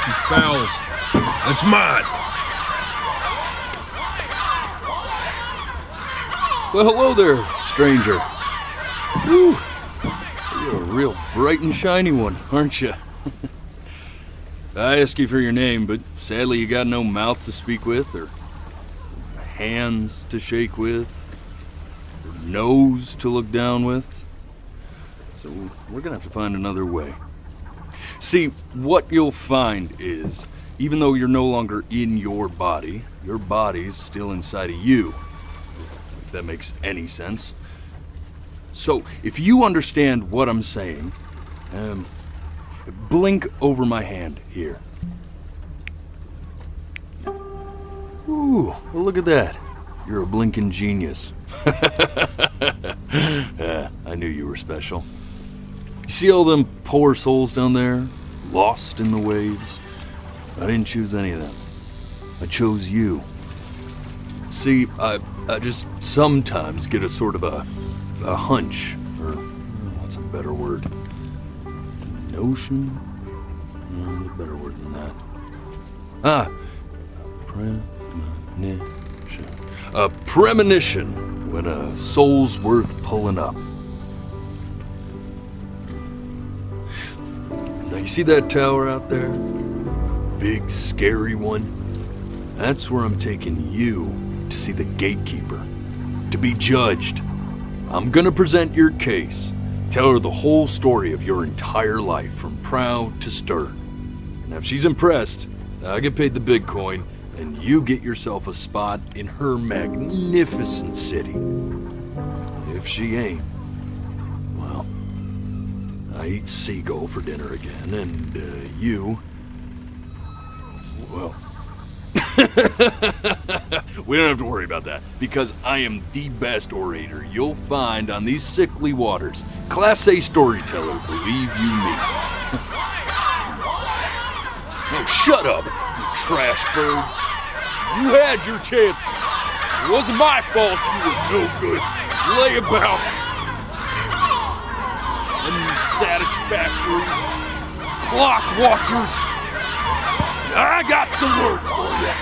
You fowls. That's mine. Well, hello there, stranger. Whew. You're a real bright and shiny one, aren't you? I asked you for your name, but sadly you got no mouth to speak with, or hands to shake with, or nose to look down with. So we're gonna have to find another way. See, what you'll find is, even though you're no longer in your body's still inside of you. If that makes any sense. So, if you understand what I'm saying, blink over my hand here. Ooh, well, look at that. You're a blinking genius. I knew you were special. You see all them poor souls down there, lost in the waves? I didn't choose any of them. I chose you. See, I just sometimes get a sort of a hunch, or what's a better word? Notion? No, a better word than that. Premonition. A premonition when a soul's worth pulling up. Now you see that tower out there? Big, scary one? That's where I'm taking you to see the gatekeeper, to be judged. I'm gonna present your case, tell her the whole story of your entire life from prow to stern. And if she's impressed, I get paid the big coin, and you get yourself a spot in her magnificent city. If she ain't, well, I eat seagull for dinner again, and you, well, we don't have to worry about that, because I am the best orator you'll find on these sickly waters. Class A storyteller, believe you me. Oh, shut up, you trash birds. You had your chances. It wasn't my fault you were no good layabouts. Unsatisfactory clock watchers. I got some words for you.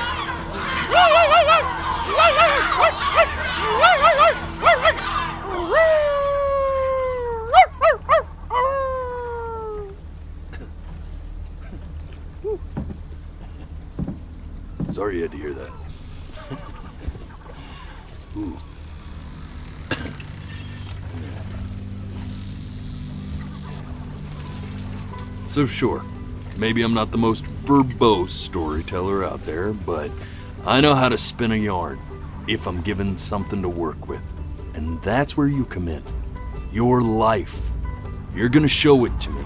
Sorry you had to hear that. Ooh. So sure, maybe I'm not the most verbose storyteller out there, but I know how to spin a yarn if I'm given something to work with. And that's where you come in. Your life. You're gonna show it to me.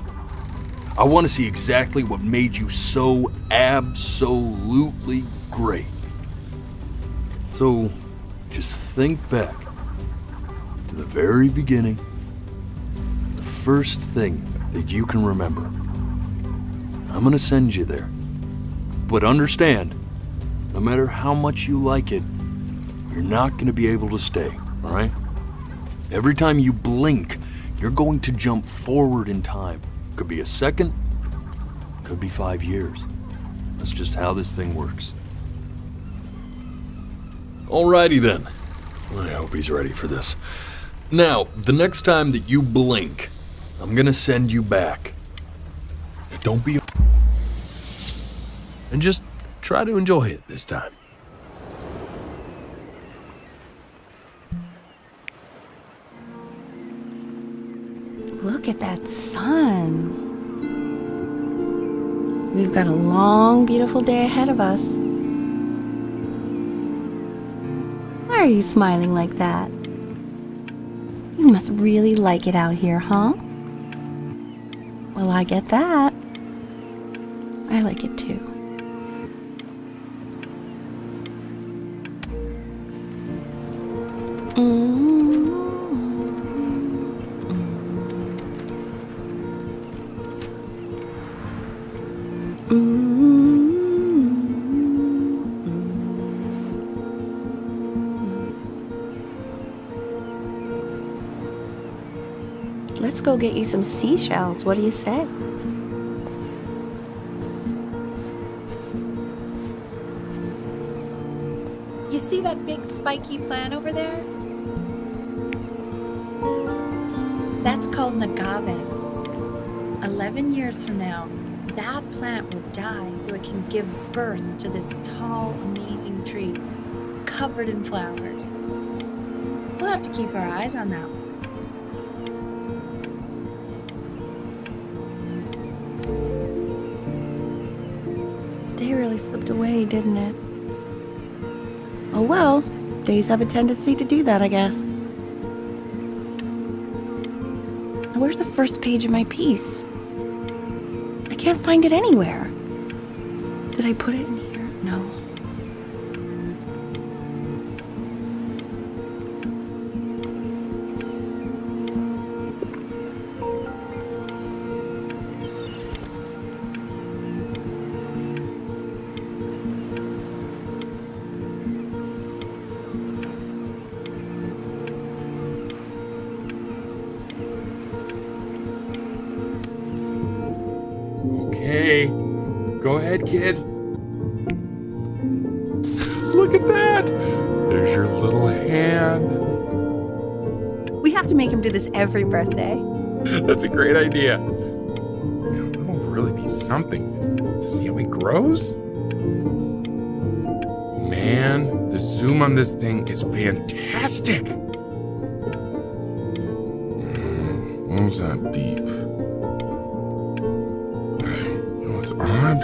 I want to see exactly what made you so absolutely great. So, just think back to the very beginning, the first thing that you can remember. I'm gonna send you there. But understand, no matter how much you like it, you're not gonna be able to stay, all right? Every time you blink, you're going to jump forward in time. Could be a second, could be 5 years. That's just how this thing works. Alrighty then. I hope he's ready for this. Now, the next time that you blink, I'm gonna send you back. Don't be... And just try to enjoy it this time. Look at that sun. We've got a long, beautiful day ahead of us. Why are you smiling like that? You must really like it out here, huh? Well, I get that. I like it too. Let's go get you some seashells. What do you say? see that big spiky plant over there? That's called an agave. 11 years from now, that plant will die so it can give birth to this tall, amazing tree covered in flowers. We'll have to keep our eyes on that one. The day really slipped away, didn't it? Oh well, days have a tendency to do that, I guess. Now, where's the first page of my piece? I can't find it anywhere. Did I put it in here? No. Okay, go ahead, kid. Look at that! There's your little hand. We have to make him do this every birthday. That's a great idea. It'll really be something to see how he grows. Man, the zoom on this thing is fantastic. What was that beep? You know what's odd?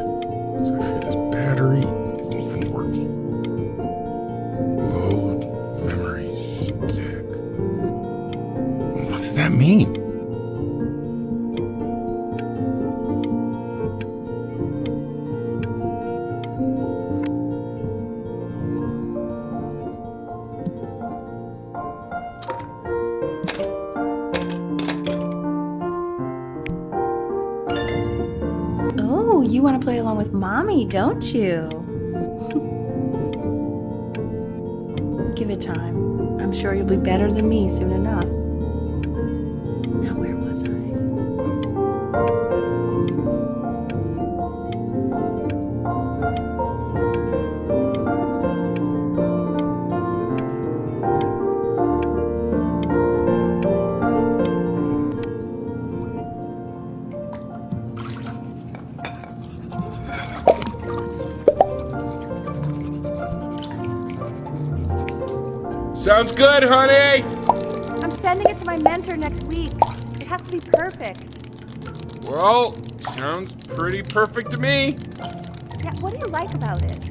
Is I feel this battery isn't even working. Load memory stick. What does that mean? Oh, you want to play along with Mommy, don't you? Give it time. I'm sure you'll be better than me soon enough. Now, where was I? Sounds good, honey! I'm sending it to my mentor next week. It has to be perfect. Well, sounds pretty perfect to me. Yeah, what do you like about it?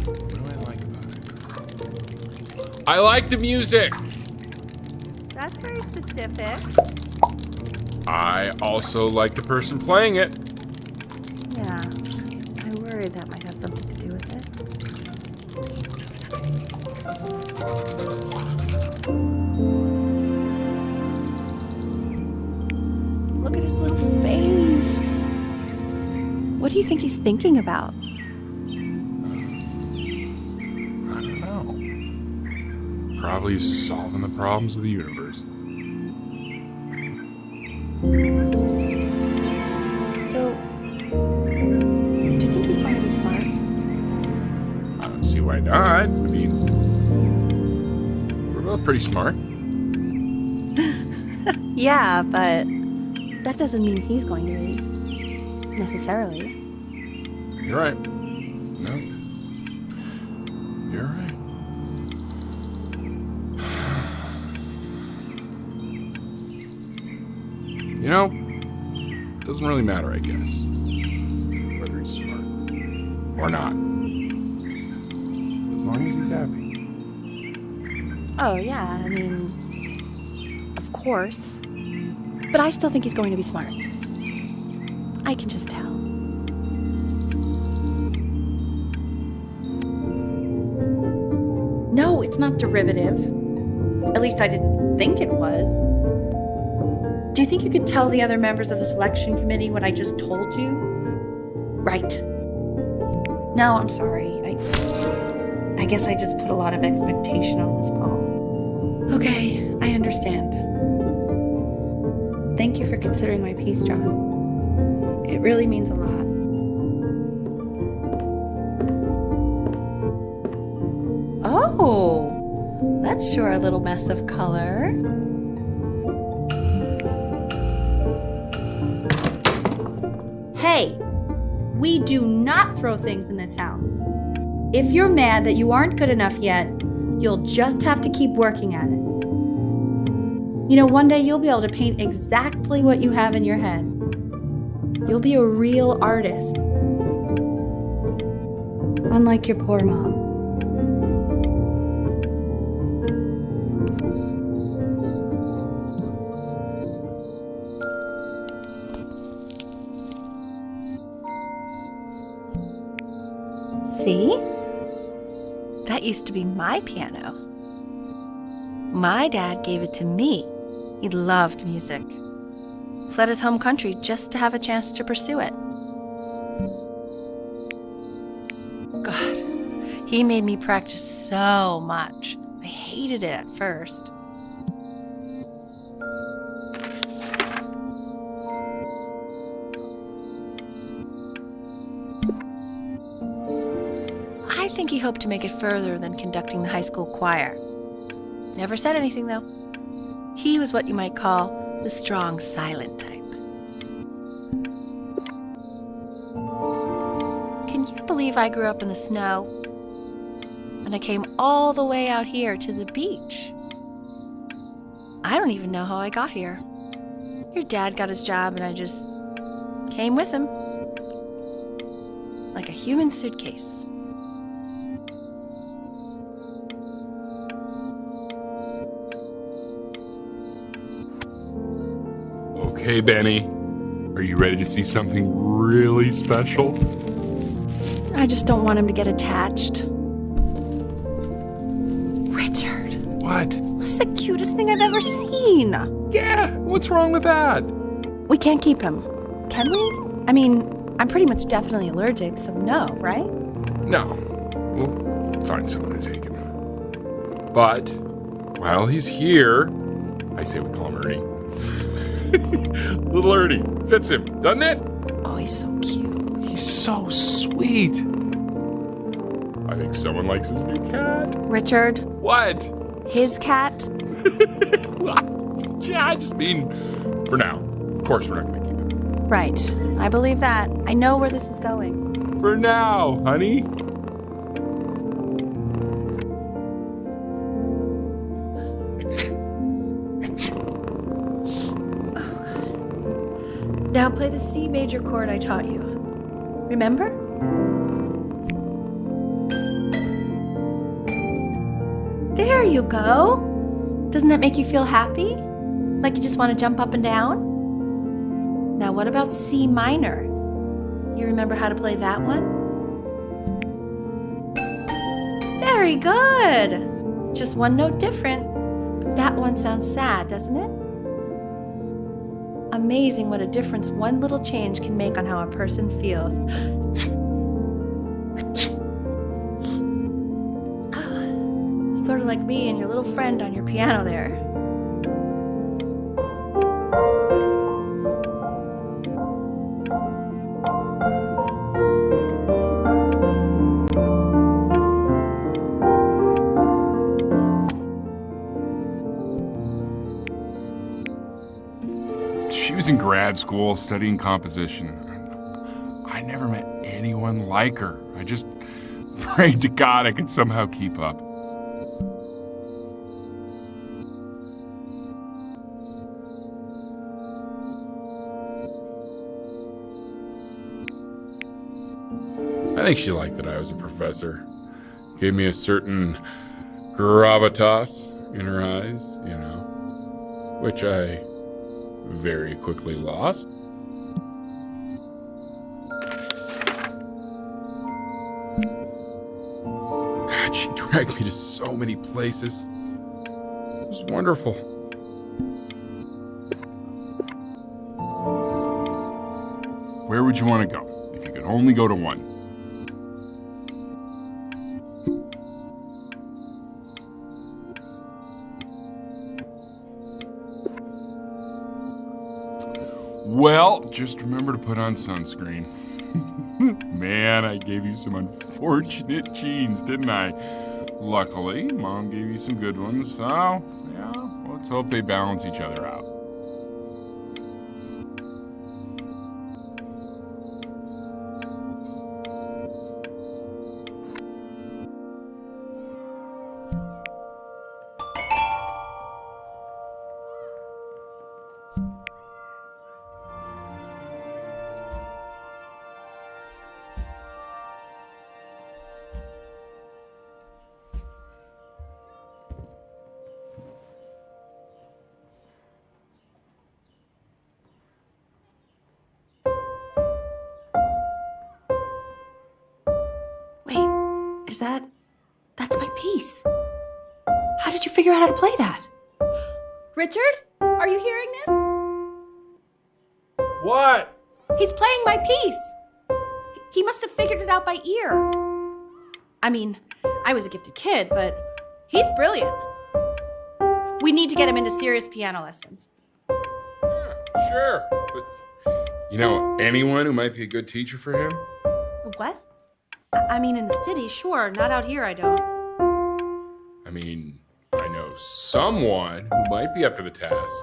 What do I like about it? I like the music. That's very specific. I also like the person playing it. Yeah, I worried that might have something to do with it. Look at his little face. What do you think he's thinking about? I don't know. Probably solving the problems of the universe. So, do you think he's going to be smart? I don't see why not. I mean, we're both pretty smart. Yeah, but that doesn't mean he's going to be. Necessarily. You're right. No. You're right. You know, it doesn't really matter, I guess, whether he's smart or not. As long as he's happy. Oh, yeah, I mean, of course. But I still think he's going to be smart. I can just tell. No, it's not derivative. At least I didn't think it was. Do you think you could tell the other members of the selection committee what I just told you? Right. No, I'm sorry. I guess I just put a lot of expectation on this call. Okay, I understand. Thank you for considering my piece, John. It really means a lot. Oh, that's sure a little mess of color. Hey, we do not throw things in this house. If you're mad that you aren't good enough yet, you'll just have to keep working at it. You know, one day you'll be able to paint exactly what you have in your head. You'll be a real artist. Unlike your poor mom. See? That used to be my piano. My dad gave it to me. He loved music. Fled his home country just to have a chance to pursue it. God, he made me practice so much. I hated it at first. I think he hoped to make it further than conducting the high school choir. Never said anything, though. He was what you might call the strong, silent type. Can you believe I grew up in the snow? And I came all the way out here to the beach. I don't even know how I got here. Your dad got his job and I just came with him. Like a human suitcase. Okay, Benny. Are you ready to see something really special? I just don't want him to get attached. Richard, What? that's the cutest thing I've ever seen. Yeah, what's wrong with that? We can't keep him, can we? I mean, I'm pretty much definitely allergic, so no, right? No. We'll find someone to take him. But, while he's here, I say we call him Ernie. Little Ernie. Fits him, doesn't it? Oh, he's so cute. He's so sweet. I think someone likes his new cat. Richard, What? his cat? Yeah, I just mean, for now. Of course, we're not going to keep him. Right, I believe that. I know where this is going. For now, honey. Now play the C major chord I taught you. Remember? There you go. Doesn't that make you feel happy? Like you just want to jump up and down? Now what about C minor? You remember how to play that one? Very good. Just one note different. But that one sounds sad, doesn't it? Amazing what a difference one little change can make on how a person feels. Sort of like me and your little friend on your piano there. She was in grad school studying composition. I never met anyone like her. I just prayed to God I could somehow keep up. I think she liked that I was a professor. Gave me a certain gravitas in her eyes, you know, which I very quickly lost. God, she dragged me to so many places. It was wonderful. Where would you want to go if you could only go to one? Well, just remember to put on sunscreen. Man, I gave you some unfortunate genes, didn't I? Luckily, Mom gave you some good ones, so yeah, let's hope they balance each other out. Wait, that's my piece. How did you figure out how to play that? Richard, are you hearing this? What? He's playing my piece. He must have figured it out by ear. I mean, I was a gifted kid, but he's brilliant. We need to get him into serious piano lessons. Yeah, sure, but you know anyone who might be a good teacher for him? What? I mean, in the city, sure. Not out here, I don't. I mean, I know someone who might be up to the task.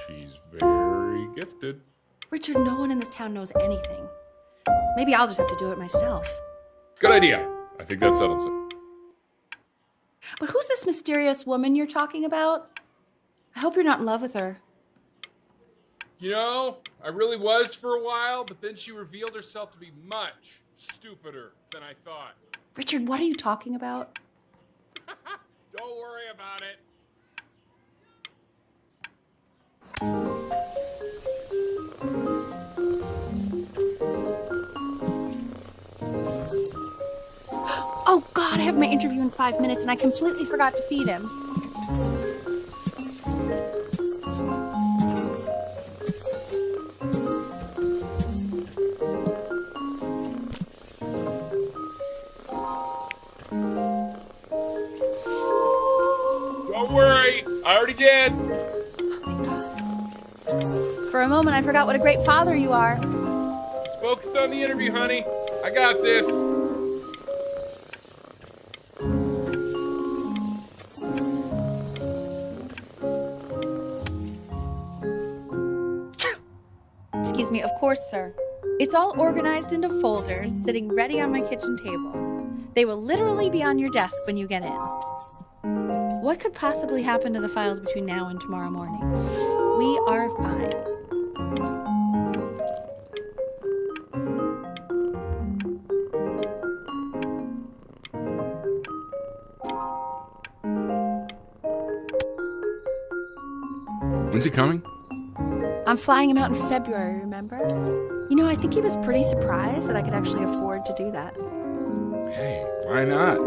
She's very gifted. Richard, no one in this town knows anything. Maybe I'll just have to do it myself. Good idea. I think that settles it. But who's this mysterious woman you're talking about? I hope you're not in love with her. You know, I really was for a while, but then she revealed herself to be much stupider than I thought. Richard, what are you talking about? Don't worry about it. Oh, God, I have my interview in 5 minutes and I completely forgot to feed him. Don't worry, I already did. For a moment, I forgot what a great father you are. Focus on the interview, honey. I got this. Excuse me, of course, sir. It's all organized into folders, sitting ready on my kitchen table. They will literally be on your desk when you get in. What could possibly happen to the files between now and tomorrow morning? We are fine. When's he coming? I'm flying him out in February, remember? You know, I think he was pretty surprised that I could actually afford to do that. Hey, why not?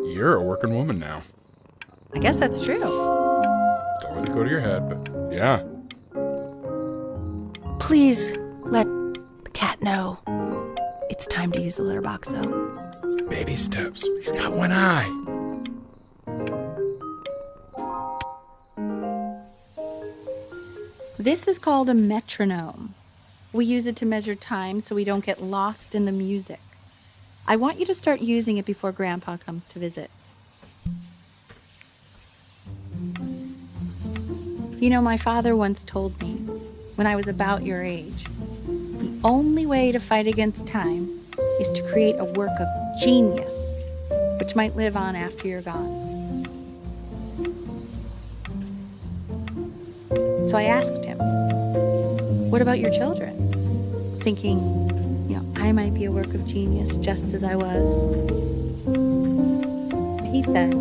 You're a working woman now. I guess that's true. Don't let it go to your head, but yeah. Please let the cat know. It's time to use the litter box, though. Baby steps. He's got one eye. This is called a metronome. We use it to measure time so we don't get lost in the music. I want you to start using it before Grandpa comes to visit. You know, my father once told me, when I was about your age, the only way to fight against time is to create a work of genius, which might live on after you're gone. So I asked him, what about your children? Thinking, you know, I might be a work of genius just as I was. He said,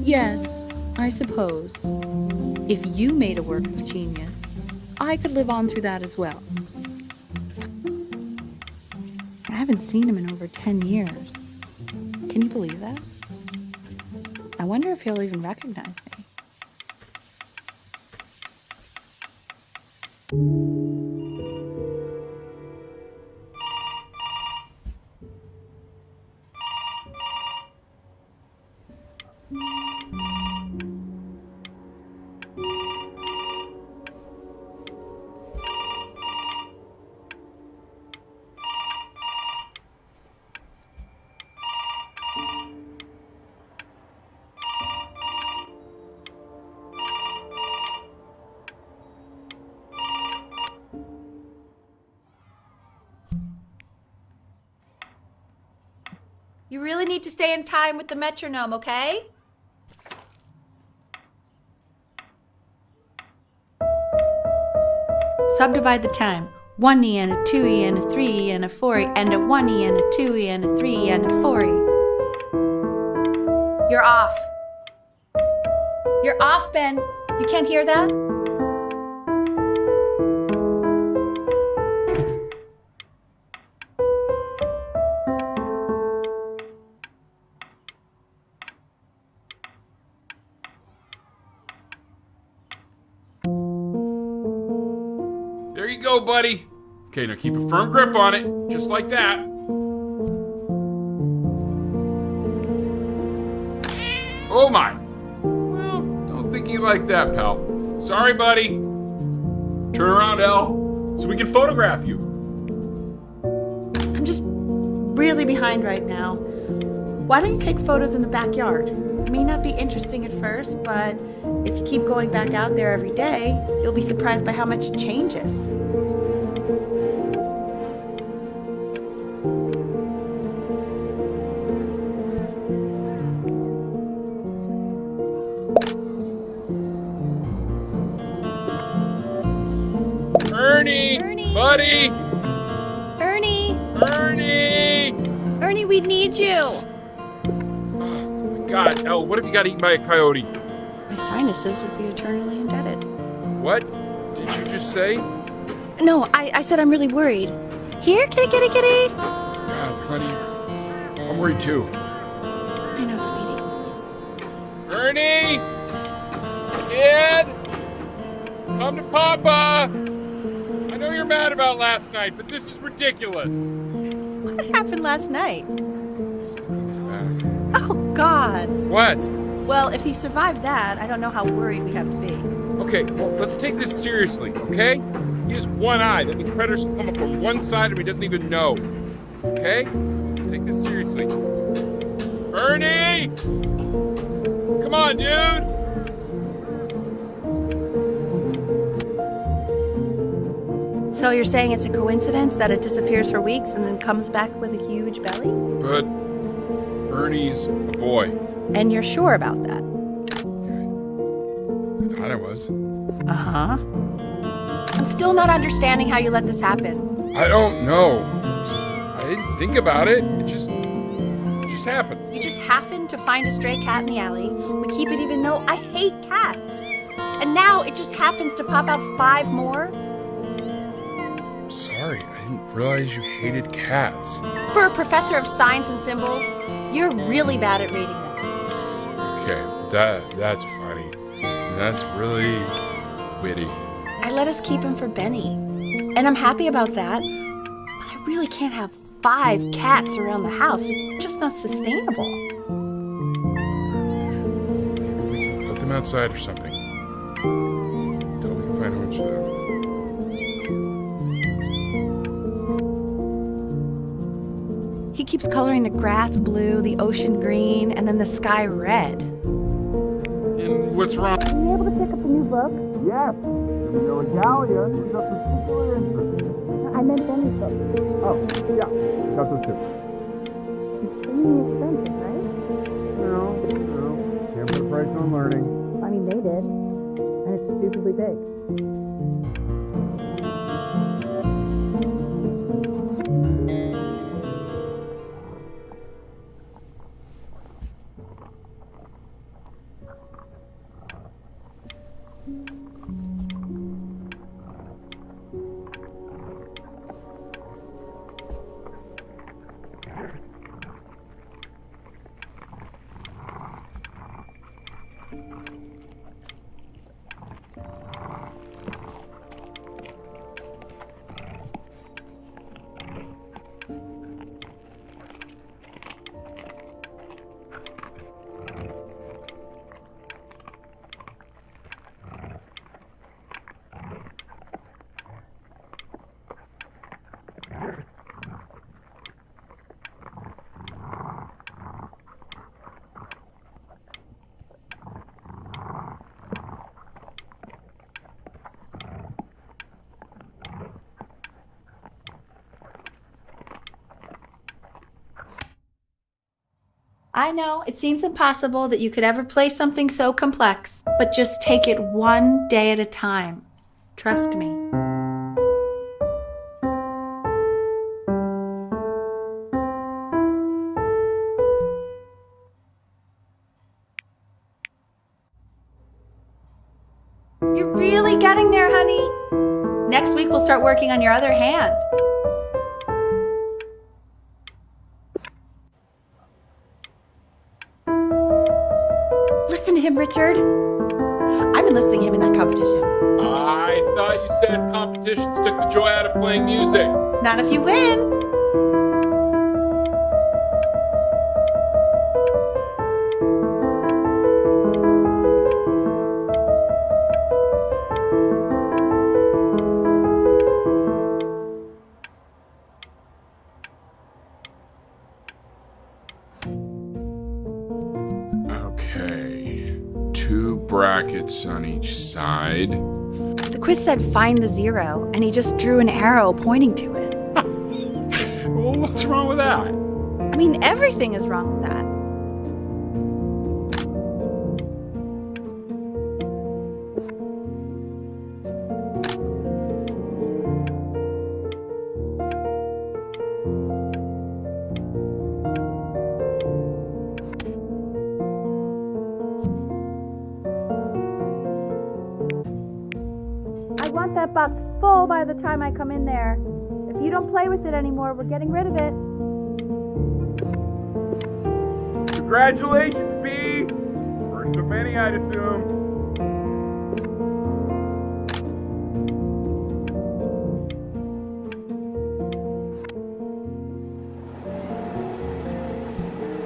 yes, I suppose. If you made a work of genius, I could live on through that as well. I haven't seen him in over 10 years. Can you believe that? I wonder if he'll even recognize me. You really need to stay in time with the metronome, okay? Subdivide the time. 1E and a 2E and a 3E and a 4E and a 1E and a 2E and a 3E and a 4E. You're off. You're off, Ben. You can't hear that? There you go, buddy. Okay, now keep a firm grip on it, just like that. Oh my. Well, don't think you like that, pal. Sorry, buddy. Turn around, Elle, so we can photograph you. I'm just really behind right now. Why don't you take photos in the backyard? It may not be interesting at first, but if you keep going back out there every day, you'll be surprised by how much it changes. Ernie! Buddy! Ernie! Ernie! We need you! Oh my God, Elle, what if you got eaten by a coyote? My sinuses would be eternally indebted. What did you just say? No, I said I'm really worried. Here, kitty, kitty, kitty! God, honey, I'm worried too. I know, sweetie. Ernie! Kid! Come to Papa! I know you're mad about last night, but this is ridiculous. What happened last night? He's back. Oh, God. What? Well, if he survived that, I don't know how worried we have to be. Okay, well, let's take this seriously, okay? He has one eye. That means predators can come up from one side and he doesn't even know. Okay? Let's take this seriously. Ernie! Come on, dude! So you're saying it's a coincidence that it disappears for weeks and then comes back with a huge belly? But Ernie's a boy. And you're sure about that? I thought I was. Uh-huh. I'm still not understanding how you let this happen. I don't know. I didn't think about it. It just happened. You just happened to find a stray cat in the alley. We keep it even though I hate cats. And now it just happens to pop out 5 more? Sorry, I didn't realize you hated cats. For a professor of signs and symbols, you're really bad at reading them. Okay, that's funny. That's really witty. I let us keep him for Benny. And I'm happy about that. But I really can't have 5 cats around the house. It's just not sustainable. Maybe we can put them outside or something. Until we can find a home for them. He keeps coloring the grass blue, the ocean green, and then the sky red. And what's wrong? Are you able to pick up the new book? Yes. You know, Dahlia is of particular interest. I meant Benny's book. Oh, yeah. That's what too. It's extremely expensive, right? No. Can't put a price on learning. I mean, they did. And it's stupidly big. I know it seems impossible that you could ever play something so complex, but just take it one day at a time. Trust me. You're really getting there, honey. Next week we'll start working on your other hand. Listen to him, Richard. I've been listening to him in that competition. I thought you said competitions took the joy out of playing music. Not if you win. Okay. 2 brackets on each side. The quiz said find the zero, and he just drew an arrow pointing to it. Well, what's wrong with that? I mean, everything is wrong with that. I want that box full by the time I come in there. If you don't play with it anymore, we're getting rid of it. Congratulations, B! First of many, I'd assume.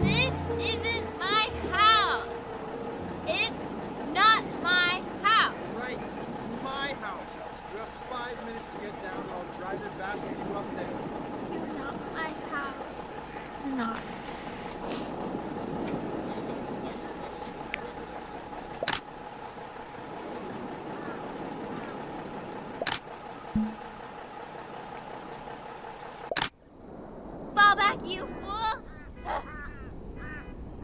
This isn't my house. It's not my house. Right, it's my house. You have 5 minutes to get down, and I'll drive it back and you up there. It's not my house. Not. Fall back, you fools!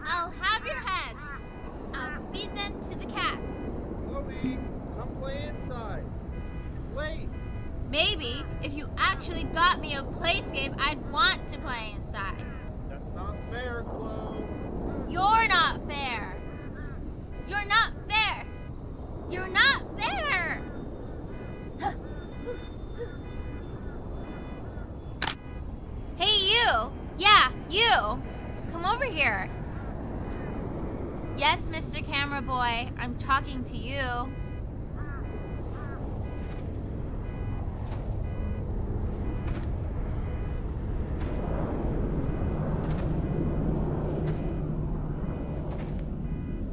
I'll have your heads. I'll feed them to the cat. Chloe, come play inside. It's late. Maybe if you actually got me a playscape, I'd want to play inside. That's not fair, Chloe. You're not fair. You're not fair. You're not fair. Hey, you. Yeah, you. Come over here. Yes, Mr. Camera Boy, I'm talking to you.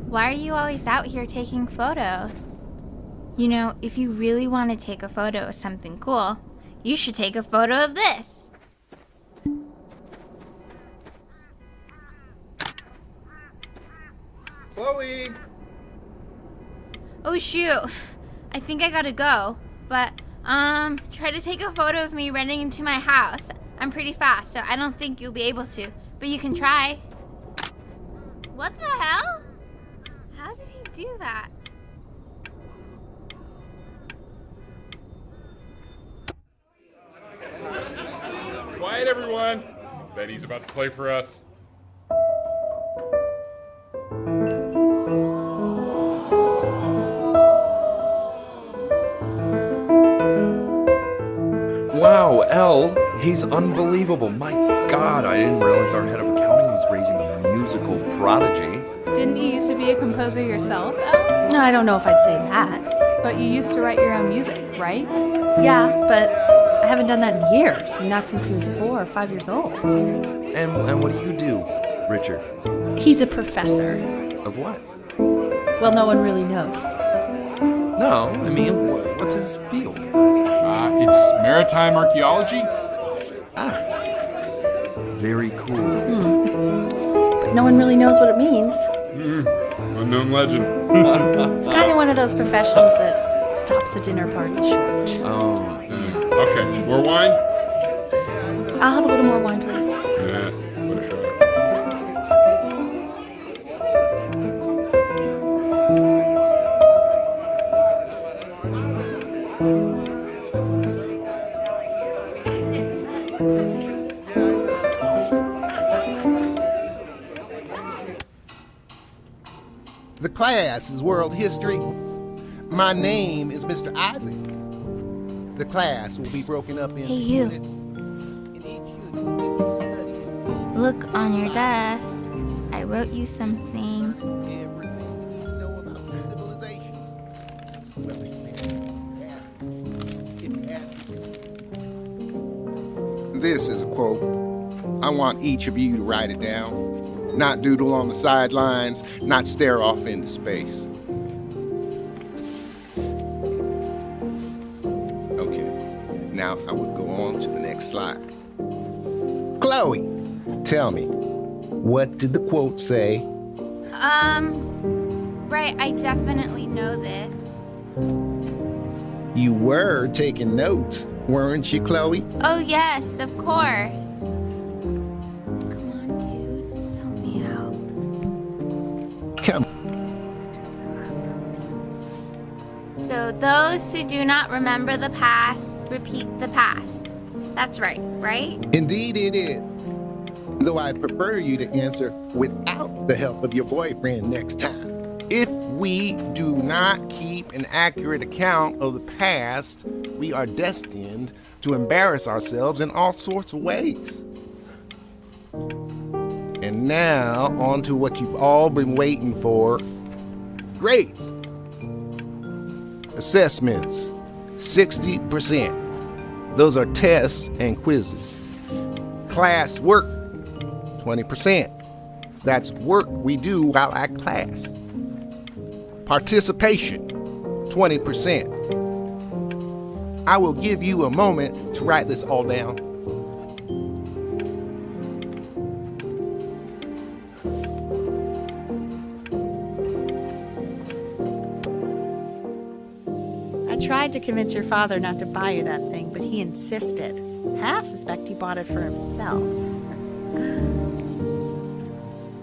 Why are you always out here taking photos? You know, if you really want to take a photo of something cool, you should take a photo of this. Chloe! Oh shoot, I think I gotta go. But, try to take a photo of me running into my house. I'm pretty fast, so I don't think you'll be able to. But you can try. What the hell? How did he do that? Quiet, everyone. Betty's about to play for us. Wow, Elle, he's unbelievable. My God, I didn't realize our head of accounting was raising a musical prodigy. Didn't you used to be a composer yourself, Elle? No, I don't know if I'd say that. But you used to write your own music, right? Yeah, but I haven't done that in years. Not since he was 4 or 5 years old. And what do you do, Richard? He's a professor. Of what? Well, no one really knows. No, I mean, what's his field? It's maritime archaeology. Ah, very cool. But no one really knows what it means. Unknown legend. It's kind of one of those professions that stops a dinner party short. Okay, more wine? I'll have a little more wine, please. Yeah, what a shot. The class is world history. My name is Mr. Isaac. The class will be broken up into Hey, you. units. In each unit, we will study Look on your desk. I wrote you something. everything you need to know about the civilizations. Well, if you ask me. This is a quote. I want each of you to write it down. Not doodle on the sidelines, not stare off into space. Okay, now I will go on to the next slide. Chloe, tell me, what did the quote say? Right, I definitely know this. You were taking notes, weren't you, Chloe? Oh, yes, of course. Come on, dude. Help me out. Come. So, those who do not remember the past, repeat the past. That's right? Indeed it is. Though I'd prefer you to answer without the help of your boyfriend next time. If we do not keep an accurate account of the past, we are destined to embarrass ourselves in all sorts of ways. And now, on to what you've all been waiting for. Grades. Assessments, 60%. Those are tests and quizzes. Class work, 20%. That's work we do while at class. Participation, 20%. I will give you a moment to write this all down. I tried to convince your father not to buy you that thing, but he insisted. Half suspect he bought it for himself.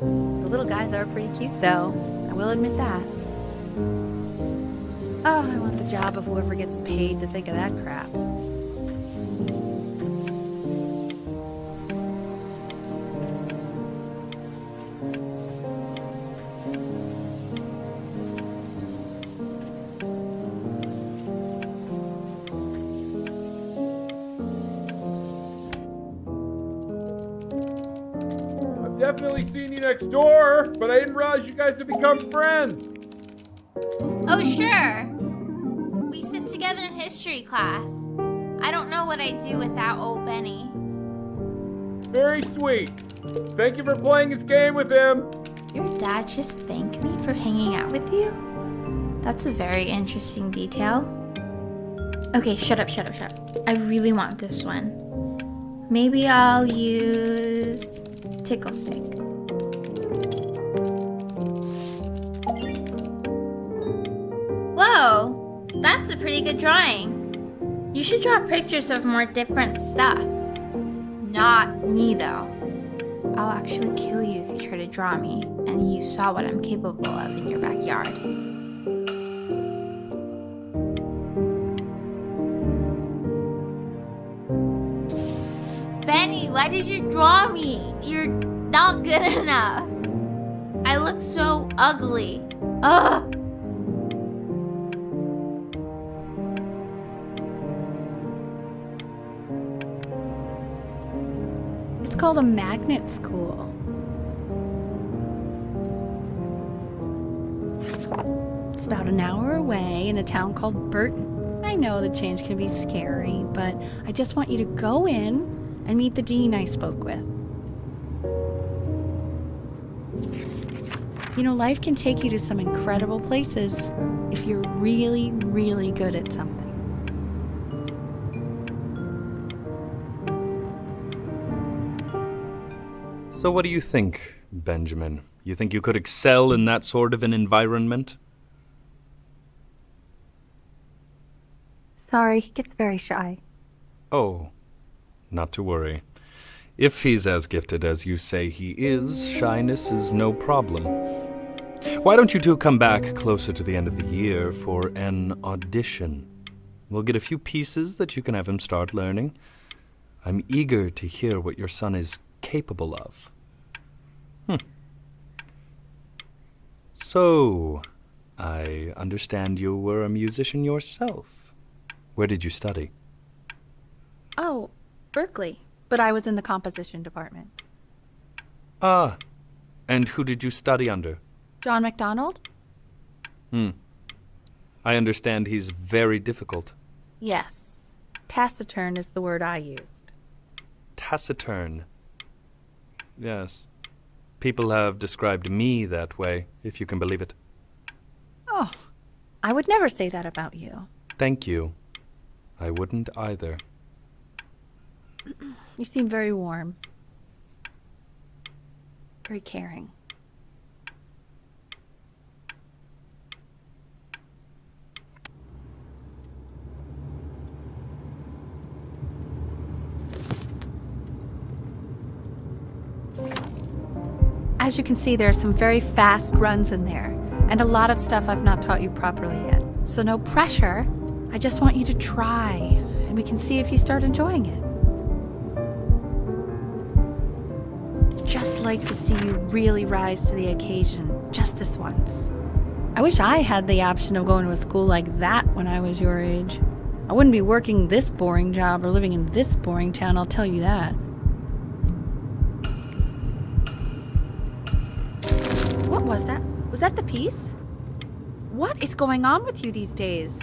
The little guys are pretty cute, though. I will admit that. Oh, I want the job of whoever gets paid to think of that crap. I've definitely seen you next door, but I didn't realize you guys had become friends. Oh, sure. We sit together in history class. I don't know what I'd do without old Benny. Very sweet. Thank you for playing this game with him. Your dad just thanked me for hanging out with you? That's a very interesting detail. Okay, shut up. I really want this one. Maybe I'll use Tickle Stick. Whoa, that's a pretty good drawing. You should draw pictures of more different stuff. Not me, though. I'll actually kill you if you try to draw me, and you saw what I'm capable of in your backyard. Benny, why did you draw me? You're not good enough. I look so ugly. Ugh. It's called a magnet school. It's about an hour away in a town called Burton. I know the change can be scary, but I just want you to go in and meet the dean I spoke with. You know, life can take you to some incredible places if you're really, really good at something. So what do you think, Benjamin? You think you could excel in that sort of an environment? Sorry, he gets very shy. Oh, not to worry. If he's as gifted as you say he is, shyness is no problem. Why don't you two come back closer to the end of the year for an audition? We'll get a few pieces that you can have him start learning. I'm eager to hear what your son is capable of. So, I understand you were a musician yourself. Where did you study? Oh, Berkeley. But I was in the composition department. Ah, and who did you study under? John MacDonald? I understand he's very difficult. Yes. Taciturn is the word I used. Taciturn. Yes. People have described me that way, if you can believe it. Oh, I would never say that about you. Thank you. I wouldn't either. You seem very warm. Very caring. As you can see, there are some very fast runs in there, and a lot of stuff I've not taught you properly yet. So no pressure. I just want you to try, and we can see if you start enjoying it. Just like to see you really rise to the occasion, just this once. I wish I had the option of going to a school like that when I was your age. I wouldn't be working this boring job or living in this boring town, I'll tell you that. What was that? Was that the piece? What is going on with you these days?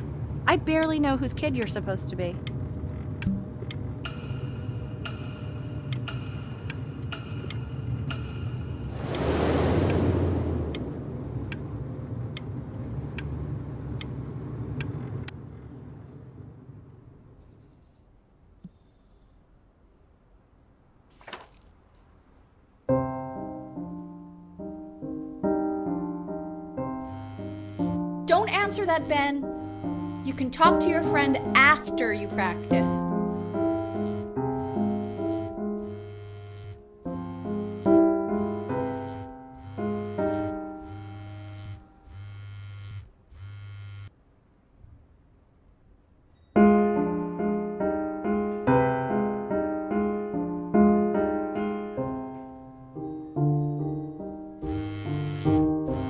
I barely know whose kid you're supposed to be. Don't answer that, Ben. You can talk to your friend after you practice.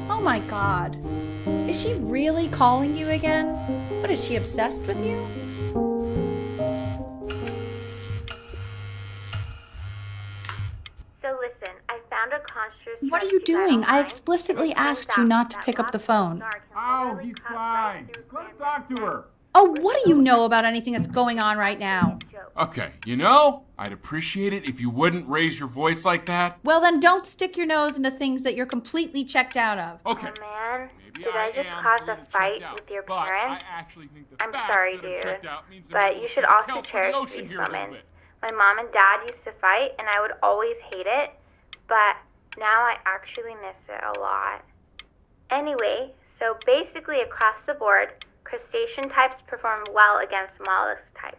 Oh my God. Is she really calling you again? What, is she obsessed with you? So listen, I found a construct. What are you doing? I explicitly asked you not to pick up the phone. Oh, he's fine. Let's talk to her. Oh, what do you know about anything that's going on right now? Okay, you know, I'd appreciate it if you wouldn't raise your voice like that. Well, then don't stick your nose into things that you're completely checked out of. Okay. Oh man, Maybe did I just am cause little a fight checked out, with your but parents? I actually think the I'm fact sorry, that I'm dude, checked out means I'm but able you to should see the also kelp in the cherish ocean these here a little moments. bit. My mom and dad used to fight, and I would always hate it, but now I actually miss it a lot. Anyway, so basically across the board, crustacean types perform well against mollusk types.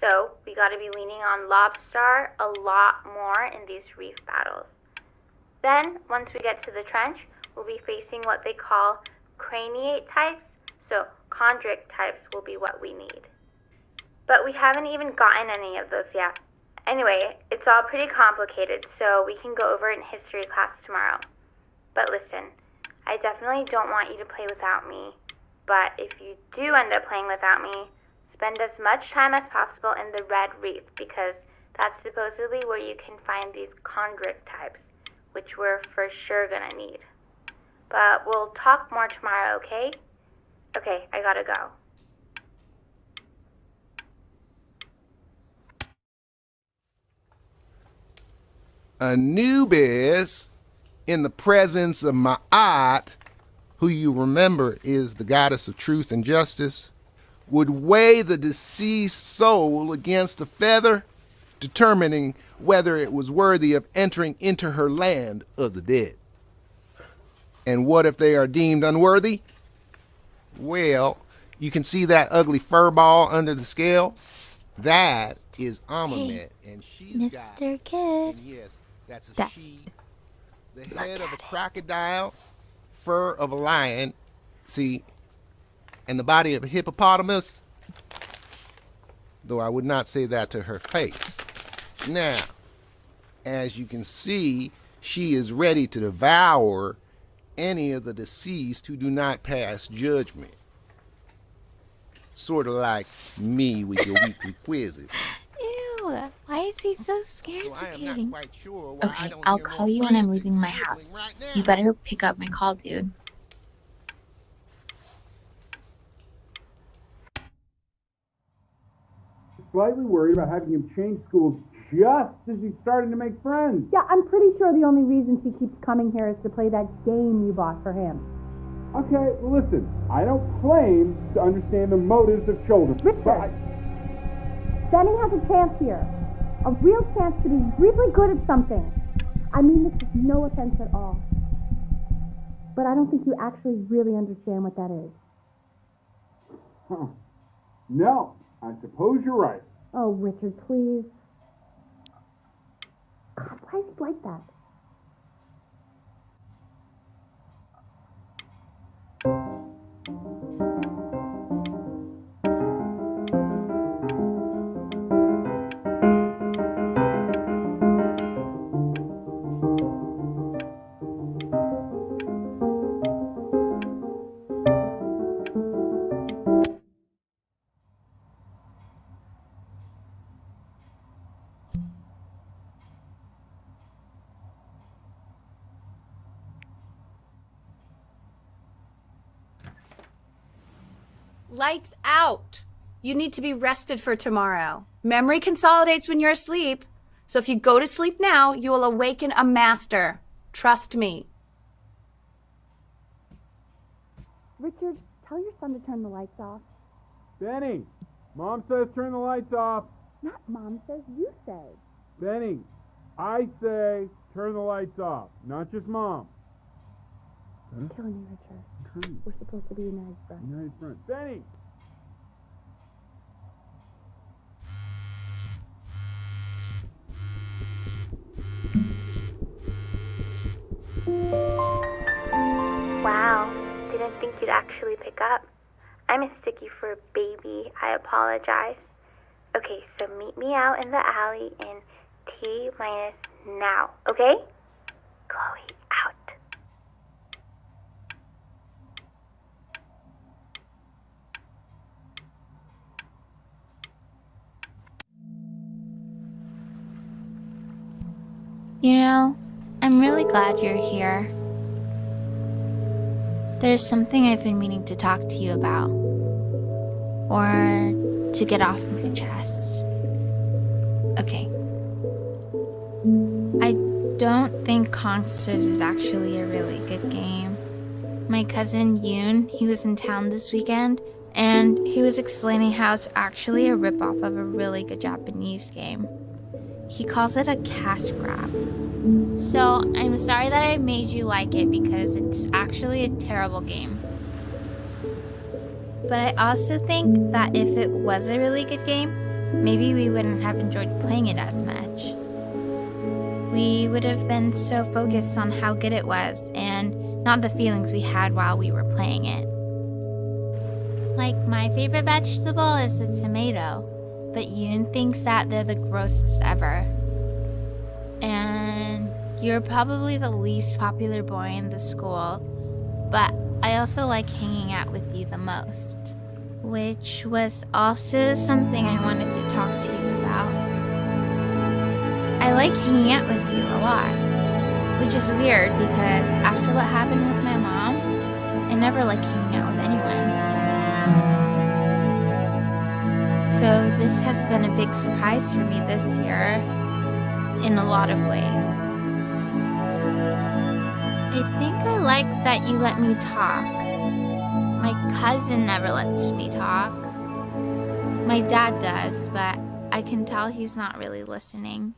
So we got to be leaning on lobster a lot more in these reef battles. Then, once we get to the trench, we'll be facing what they call craniate types, so chondric types will be what we need. But we haven't even gotten any of those yet. Anyway, it's all pretty complicated, so we can go over it in history class tomorrow. But listen, I definitely don't want you to play without me. But if you do end up playing without me, spend as much time as possible in the red reef, because that's supposedly where you can find these chondric types, which we're for sure gonna need. But we'll talk more tomorrow, okay? Okay, I gotta go. Anubis, in the presence of Ma'at, who you remember is the goddess of truth and justice, would weigh the deceased soul against a feather, determining whether it was worthy of entering into her land of the dead. And what if they are deemed unworthy? Well, you can see that ugly fur ball under the scale? That is Amamet, and she's got... Mr. Kid. And yes, that's a That's- she. The head of a crocodile, fur of a lion, see, and the body of a hippopotamus. though I would not say that to her face. Now, as you can see, she is ready to devour any of the deceased who do not pass judgment. Sort of like me with your weekly quizzes. Ew, why is he so scared So of I the am not kitty? quite sure why I Okay, don't I'll hear call more you when I'm friends leaving my sniffling house. right now. You better pick up my call, dude. Slightly worried about having him change schools just as he's starting to make friends. Yeah, I'm pretty sure the only reason she keeps coming here is to play that game you bought for him. Okay, well listen, I don't claim to understand the motives of children. Richard! Benny has a chance here. A real chance to be really good at something. I mean this with no offense at all. But I don't think you actually really understand what that is. Huh. No, I suppose you're right. Oh, Richard, please. God, why is he like that? Lights out. You need to be rested for tomorrow. Memory consolidates when you're asleep. So if you go to sleep now, you will awaken a master. Trust me. Richard, tell your son to turn the lights off. Benny, Mom says turn the lights off. Not Mom says, you say. Benny, I say turn the lights off, not just Mom. It's killing me, Richard. We're supposed to be united friends. United front. Benny! Wow, didn't think you'd actually pick up. I mistook you for a baby. I apologize. Okay, so meet me out in the alley in T-minus now, okay? Chloe, out. You know, I'm really glad you're here. There's something I've been meaning to talk to you about. Or to get off my chest. Okay. I don't think Kongsters is actually a really good game. My cousin Yoon, he was in town this weekend, and he was explaining how it's actually a ripoff of a really good Japanese game. He calls it a cash grab. So, I'm sorry that I made you like it because it's actually a terrible game. But I also think that if it was a really good game, maybe we wouldn't have enjoyed playing it as much. We would have been so focused on how good it was and not the feelings we had while we were playing it. Like, my favorite vegetable is the tomato, but Yoon thinks that they're the grossest ever. And you're probably the least popular boy in the school, but I also like hanging out with you the most. Which was also something I wanted to talk to you about. I like hanging out with you a lot, which is weird because after what happened with my mom, I never like hanging out with anyone. So this has been a big surprise for me this year, in a lot of ways. I think I like that you let me talk. My cousin never lets me talk. My dad does, but I can tell he's not really listening.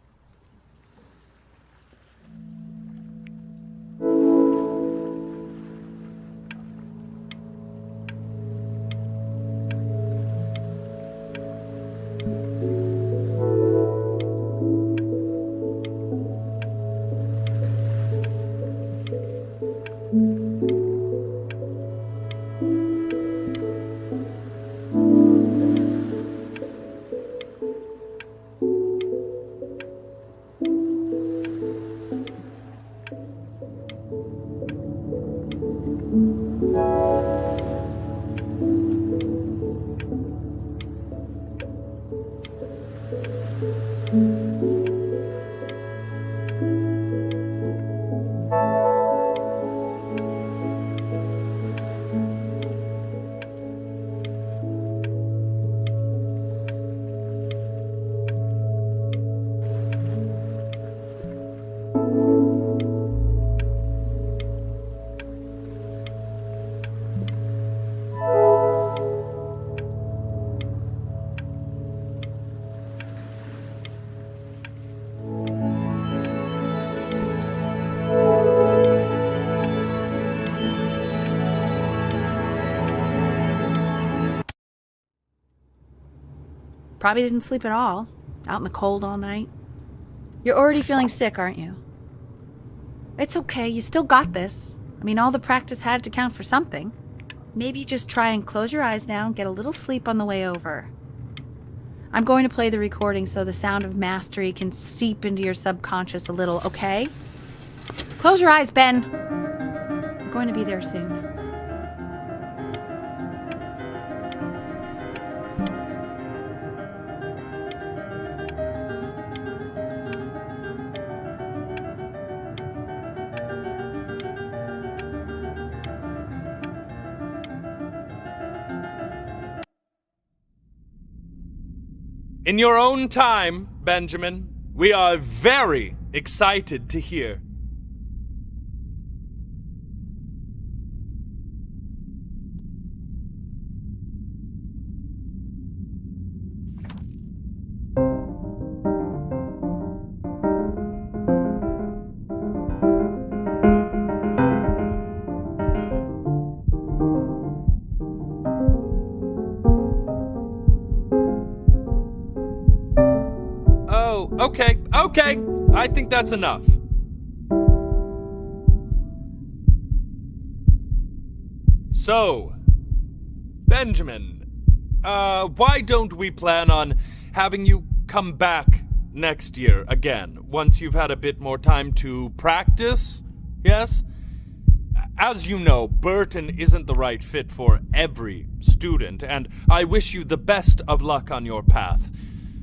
Probably didn't sleep at all. Out in the cold all night. You're already feeling sick, aren't you? It's okay, you still got this. I mean, all the practice had to count for something. Maybe just try and close your eyes now and get a little sleep on the way over. I'm going to play the recording so the sound of mastery can seep into your subconscious a little, okay? Close your eyes, Ben. I'm going to be there soon. In your own time, Benjamin, we are very excited to hear. Okay, I think that's enough. So, Benjamin, why don't we plan on having you come back next year again, once you've had a bit more time to practice, yes? As you know, Burton isn't the right fit for every student, and I wish you the best of luck on your path,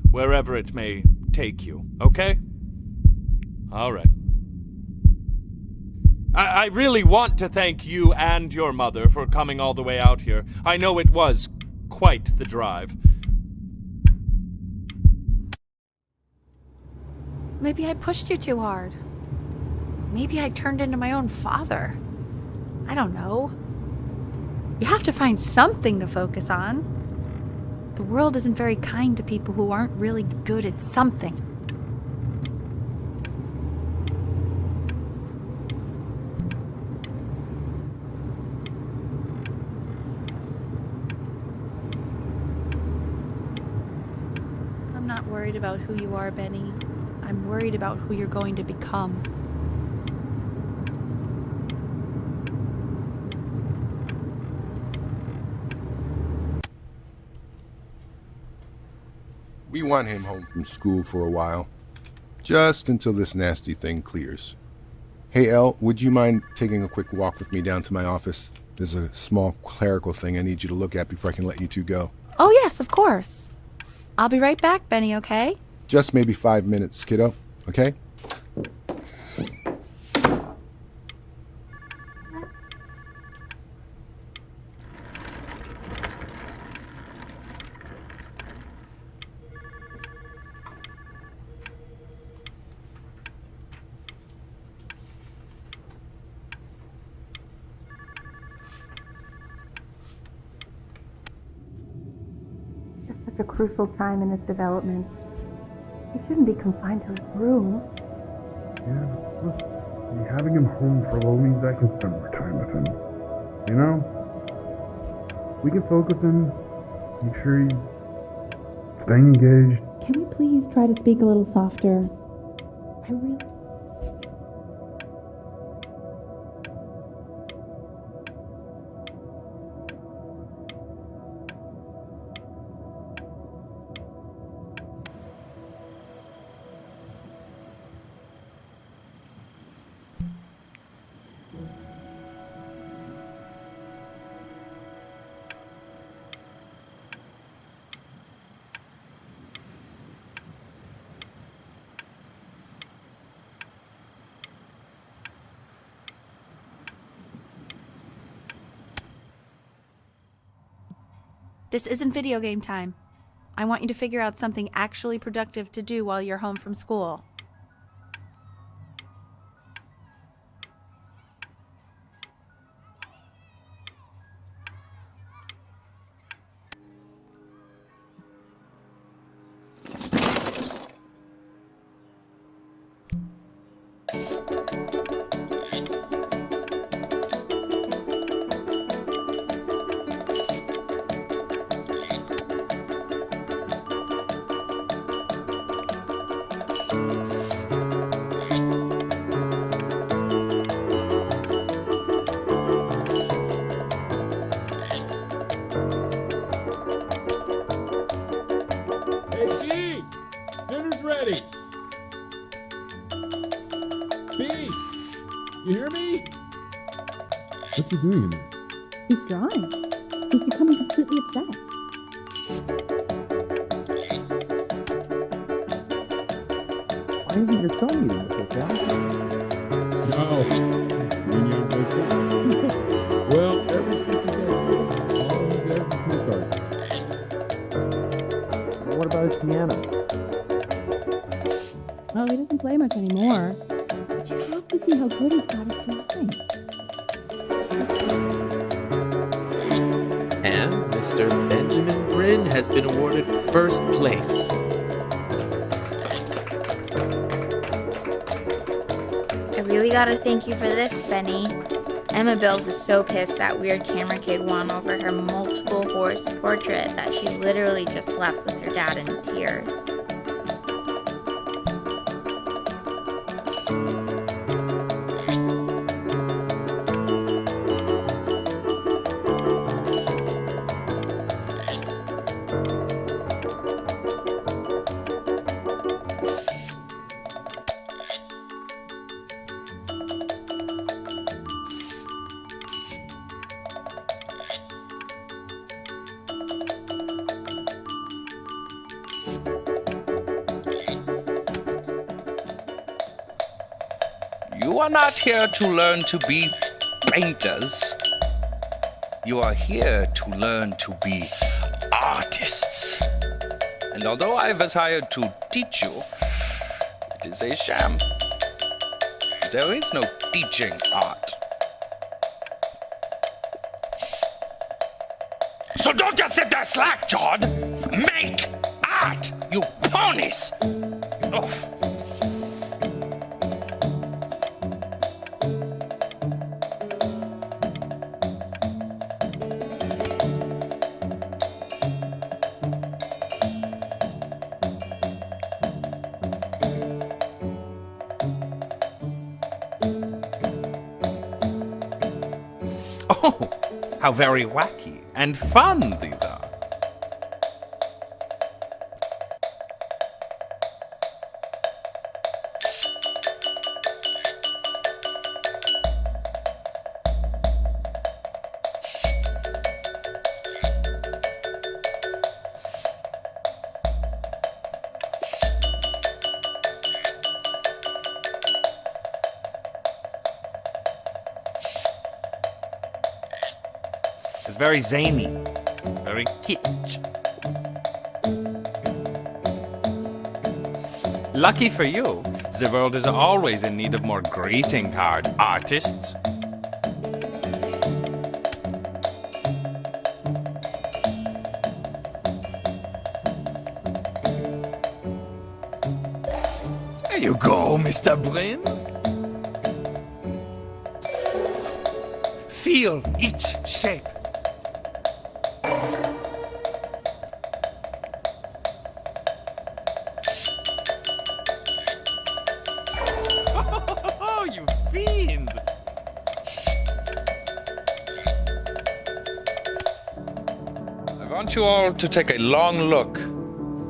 wherever it may take you, okay? All right. I really want to thank you and your mother for coming all the way out here. I know it was quite the drive. Maybe I pushed you too hard. Maybe I turned into my own father. I don't know. You have to find something to focus on. The world isn't very kind to people who aren't really good at something. I'm not worried about who you are, Benny. I'm worried about who you're going to become. We want him home from school for a while. Just until this nasty thing clears. Hey, Elle, would you mind taking a quick walk with me down to my office? There's a small clerical thing I need you to look at before I can let you two go. Oh, yes, of course. I'll be right back, Benny, okay? Just maybe 5 minutes, kiddo, okay? Such a crucial time in his development. He shouldn't be confined to his room. Yeah, but look, having him home for a while means I can spend more time with him. You know? We can focus him, make sure he's staying engaged. Can we please try to speak a little softer? I really... This isn't video game time. I want you to figure out something actually productive to do while you're home from school. Ready. B, you hear me? What's he doing in there? He's drawing. He's becoming completely obsessed. Why isn't your son eating with us, Al? No. When you make it. Well, ever since he got sick, all he does is make art. What about his piano? Oh, he doesn't play much anymore. But you have to see how good he's got at drawing. And Mr. Benjamin Bryn has been awarded first place. I really gotta thank you for this, Benny. Emma Bills is so pissed that weird camera kid won over her multiple horse portrait that she literally just left with her dad in tears. You are not here to learn to be painters. You are here to learn to be artists. And although I was hired to teach you, it is a sham. There is no teaching art. So don't just sit there slack-jawed. Make art, you ponies! Oh. Oh, how very wacky and fun these are. It's very zany, very kitsch. Lucky for you, the world is always in need of more greeting card artists. There you go, Mr. Bryn. Feel each shape. Oh, you fiend! I want you all to take a long look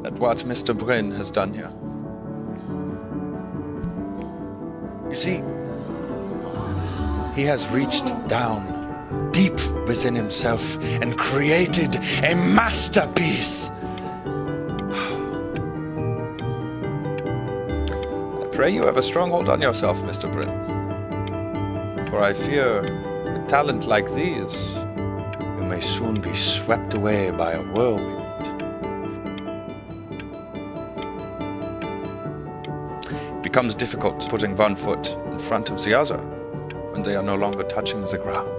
at what Mr. Bryn has done here. You see, he has reached down deep within himself and created a masterpiece. I pray you have a strong hold on yourself, Mr. Bryn. For I fear, with talent like these, you may may soon be swept away by a whirlwind. It becomes difficult putting one foot in front of the other when they are no longer touching the ground.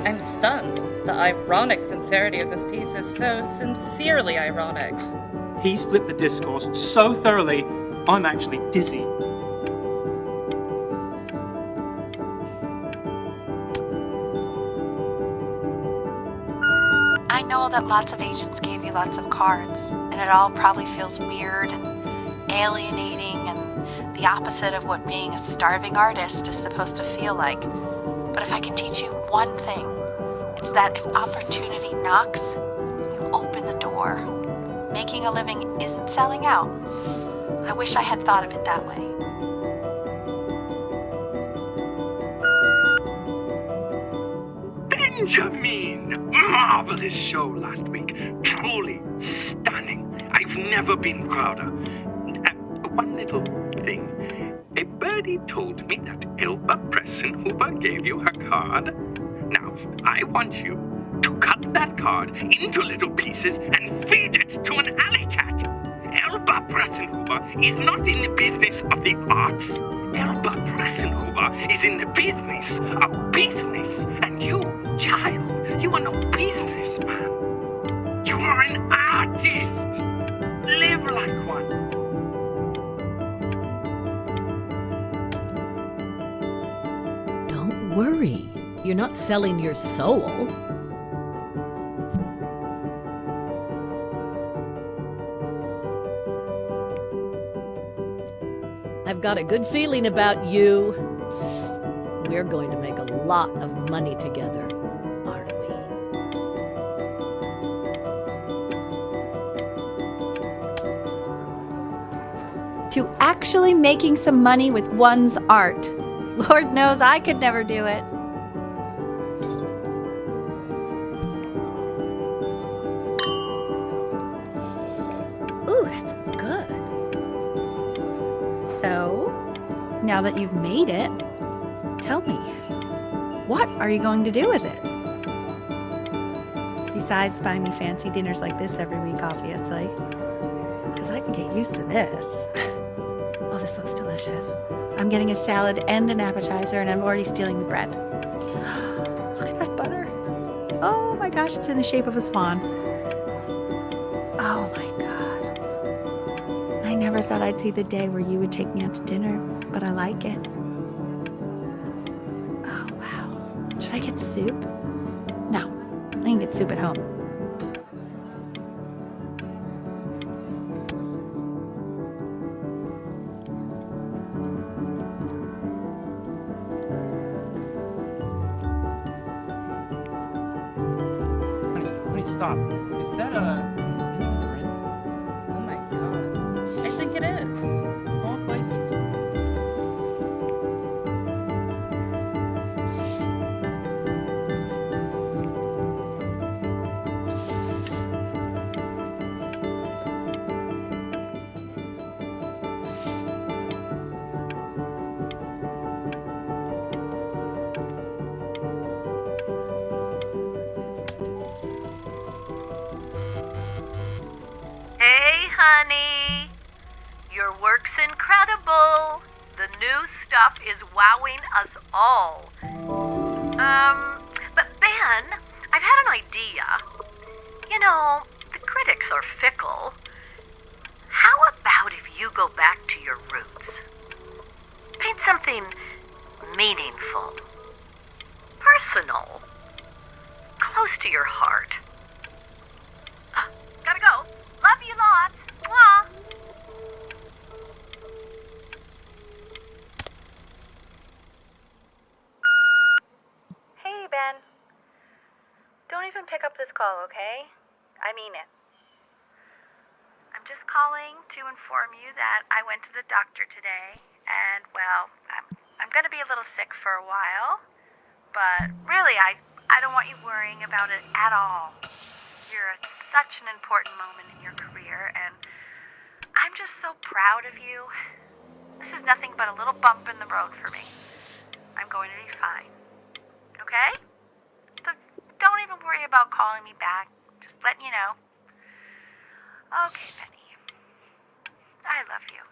I'm stunned. The ironic sincerity of this piece is so sincerely ironic. He's flipped the discourse so thoroughly, I'm actually dizzy. I know that lots of agents gave you lots of cards, and it all probably feels weird and alienating and the opposite of what being a starving artist is supposed to feel like. But if I can teach you one thing, it's that if opportunity knocks, you open the door. Making a living isn't selling out. I wish I had thought of it that way. Benjamin! Marvelous show last week. Truly stunning. I've never been prouder. One little thing. A birdie told me that Elba Pressenhuber gave you her card. Now, I want you to cut that card into little pieces and feed it to an alley cat. Elba Pressenhuber is not in the business of the arts. Elba Pressenhuber is in the business of business. And you, child, you are no businessman. You are an artist. Live like one. Don't worry. You're not selling your soul. I've got a good feeling about you. We're going to make a lot of money together, aren't we? To actually making some money with one's art. Lord knows I could never do it. Ooh, that's good. So, now that you've made it, tell me, what are you going to do with it? Besides buying me fancy dinners like this every week, obviously. Because I can get used to this. Oh, this looks delicious. I'm getting a salad and an appetizer, and I'm already stealing the bread. Look at that butter. Oh my gosh, it's in the shape of a swan. Oh my God. I never thought I'd see the day where you would take me out to dinner, but I like it. Oh wow. Should I get soup? No, I can get soup at home. Stop. Is that Benjamin Brin? Oh my god. I think it is. Of all places. Hey, honey. Your work's incredible. The new stuff is wowing us all. But Ben, I've had an idea. You know, the critics are fickle. How about if you go back to your roots? Paint something meaningful, personal, close to your heart. Gotta go. Love you lots. Mwah. Hey, Ben. Don't even pick up this call, okay? I mean it. I'm just calling to inform you that I went to the doctor today, and, well, I'm going to be a little sick for a while, but really, I I don't want you worrying about it at all. You're at such an important moment in your career, and I'm just so proud of you. This is nothing but a little bump in the road for me. I'm going to be fine. Okay? So don't even worry about calling me back. Just letting you know. Okay, Benny. I love you.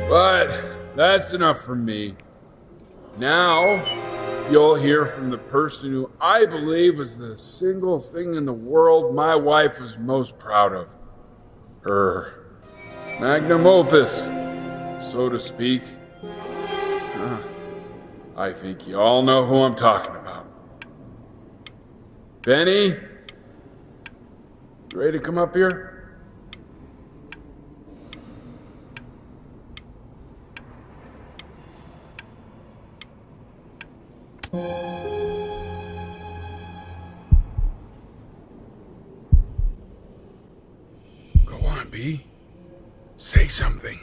But that's enough from me. Now, you'll hear from the person who I believe was the single thing in the world my wife was most proud of. Her magnum opus, so to speak. I think you all know who I'm talking about. Benny? You ready to come up here? Go on, B. Say something.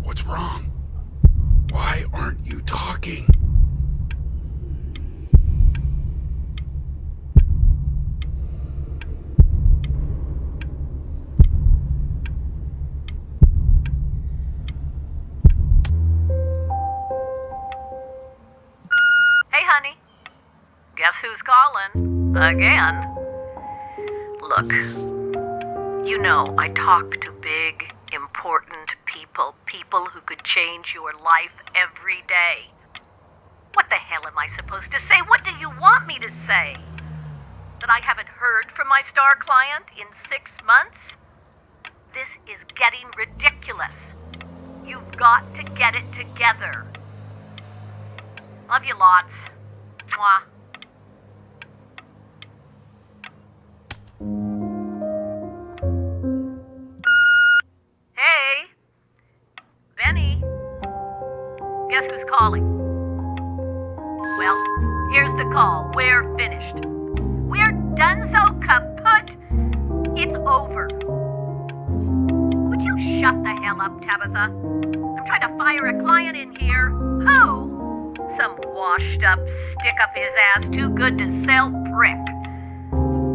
What's wrong? Why aren't you talking? Hey, honey. Guess who's calling? Again. Look, you know I talk to big, important people who could change your life every day. What the hell am I supposed to say? What do you want me to say? That I haven't heard from my star client in 6 months? This is getting ridiculous. You've got to get it together. Love you lots. Mwah. Hey, Benny. Guess who's calling? Well, here's the call. We're finished. We're done so kaput. It's over. Would you shut the hell up, Tabitha? I'm trying to fire a client in here. Who? Some washed up, stick up his ass, too good to sell prick.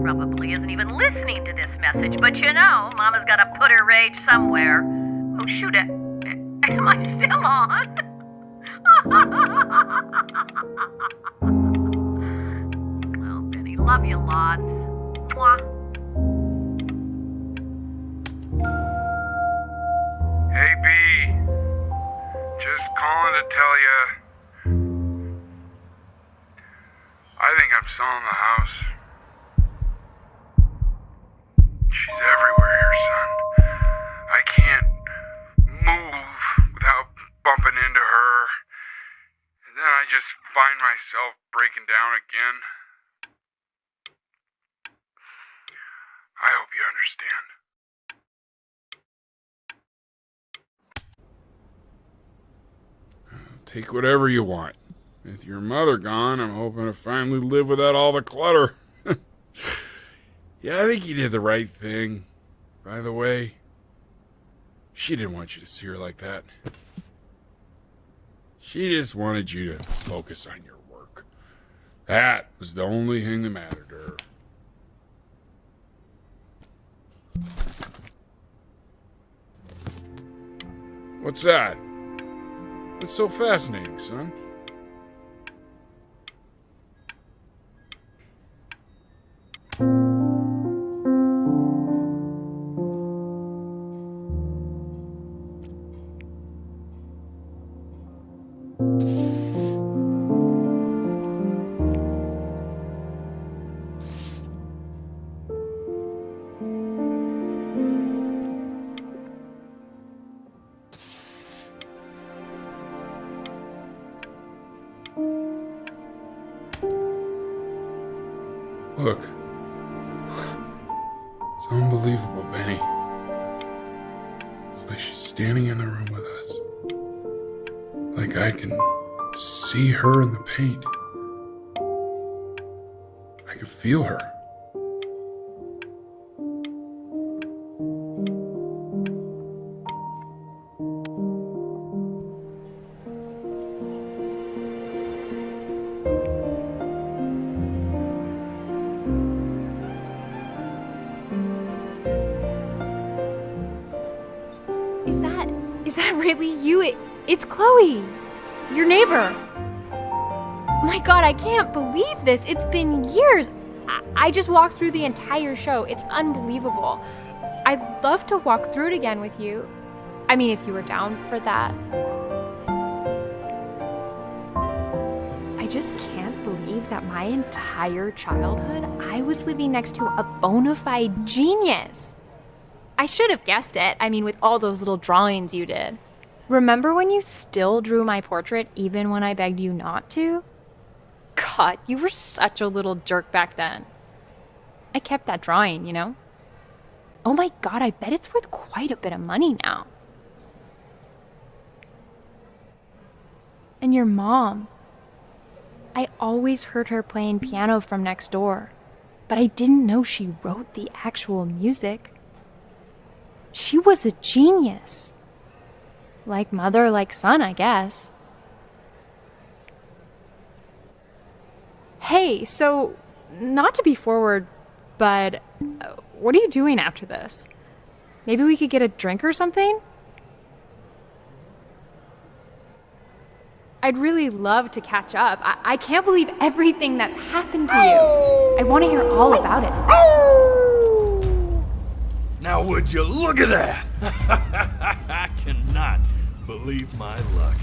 Probably isn't even listening to this message, but you know, Mama's gotta put her rage somewhere. Oh, shoot it. Am I still on? Well, Benny, love you lots. Mwah. Hey, B. Just calling to tell you. I think I'm selling the house. She's everywhere here, son. I can't move without bumping into her. And then I just find myself breaking down again. I hope you understand. Take whatever you want. With your mother gone, I'm hoping to finally live without all the clutter. Yeah, I think you did the right thing. By the way, she didn't want you to see her like that. She just wanted you to focus on your work. That was the only thing that mattered to her. What's that? What's so fascinating, son? Look. It's unbelievable, Benny. It's like she's standing in the room with us. Like I can see her in the paint. I can feel her. really you? It's Chloe, your neighbor. My God, I can't believe this. It's been years. I just walked through the entire show. It's unbelievable. I'd love to walk through it again with you. I mean, if you were down for that. I just can't believe that my entire childhood, I was living next to a bona fide genius. I should have guessed it. I mean, with all those little drawings you did. Remember when you still drew my portrait even when I begged you not to? God, you were such a little jerk back then. I kept that drawing, you know? Oh my God, I bet it's worth quite a bit of money now. And your mom. I always heard her playing piano from next door, but I didn't know she wrote the actual music. She was a genius. Like mother, like son, I guess. Hey, so, not to be forward, but what are you doing after this? Maybe we could get a drink or something? I'd really love to catch up. I can't believe everything that's happened to you. I want to hear all about it. Now would you look at that? I cannot believe my luck.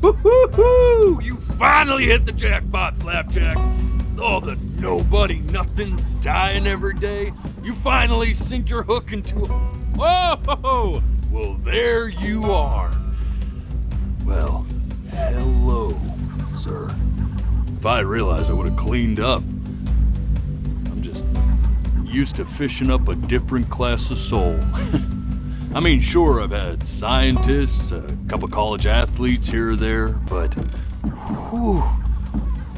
Woo-hoo-hoo! You finally hit the jackpot, Flapjack. All the nobody nothings dying every day. You finally sink your hook into a... Whoa! Well, there you are. Well, hello, sir. If I realized, I would have cleaned up. I'm just used to fishing up a different class of soul. I mean, sure, I've had scientists, a couple college athletes here or there, but whew,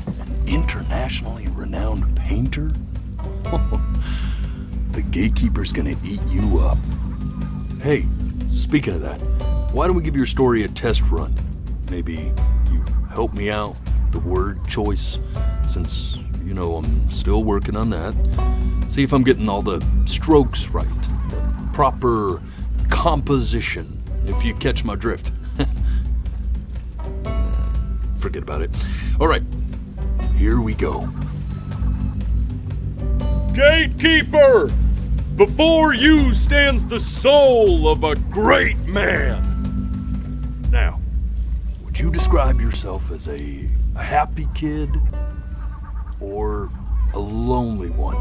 an internationally renowned painter? The gatekeeper's gonna eat you up. Hey, speaking of that, why don't we give your story a test run? Maybe you help me out with the word choice, since, you know, I'm still working on that. See if I'm getting all the strokes right, the proper composition, if you catch my drift. Forget about it. All right, here we go. Gatekeeper! Before you stands the soul of a great man. Now, would you describe yourself as a happy kid or a lonely one?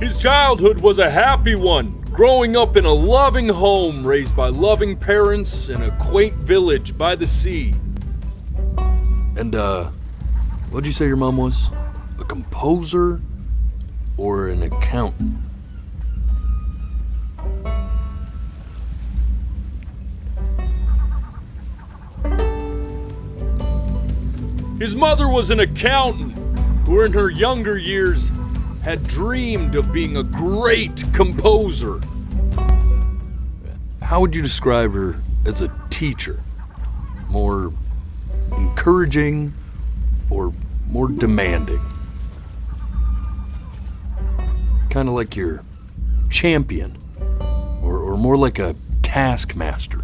His childhood was a happy one, growing up in a loving home raised by loving parents in a quaint village by the sea. And, what'd you say your mom was? A composer or an accountant? His mother was an accountant who in her younger years had dreamed of being a great composer. How would you describe her as a teacher? More encouraging or more demanding? Kind of like your champion or more like a taskmaster?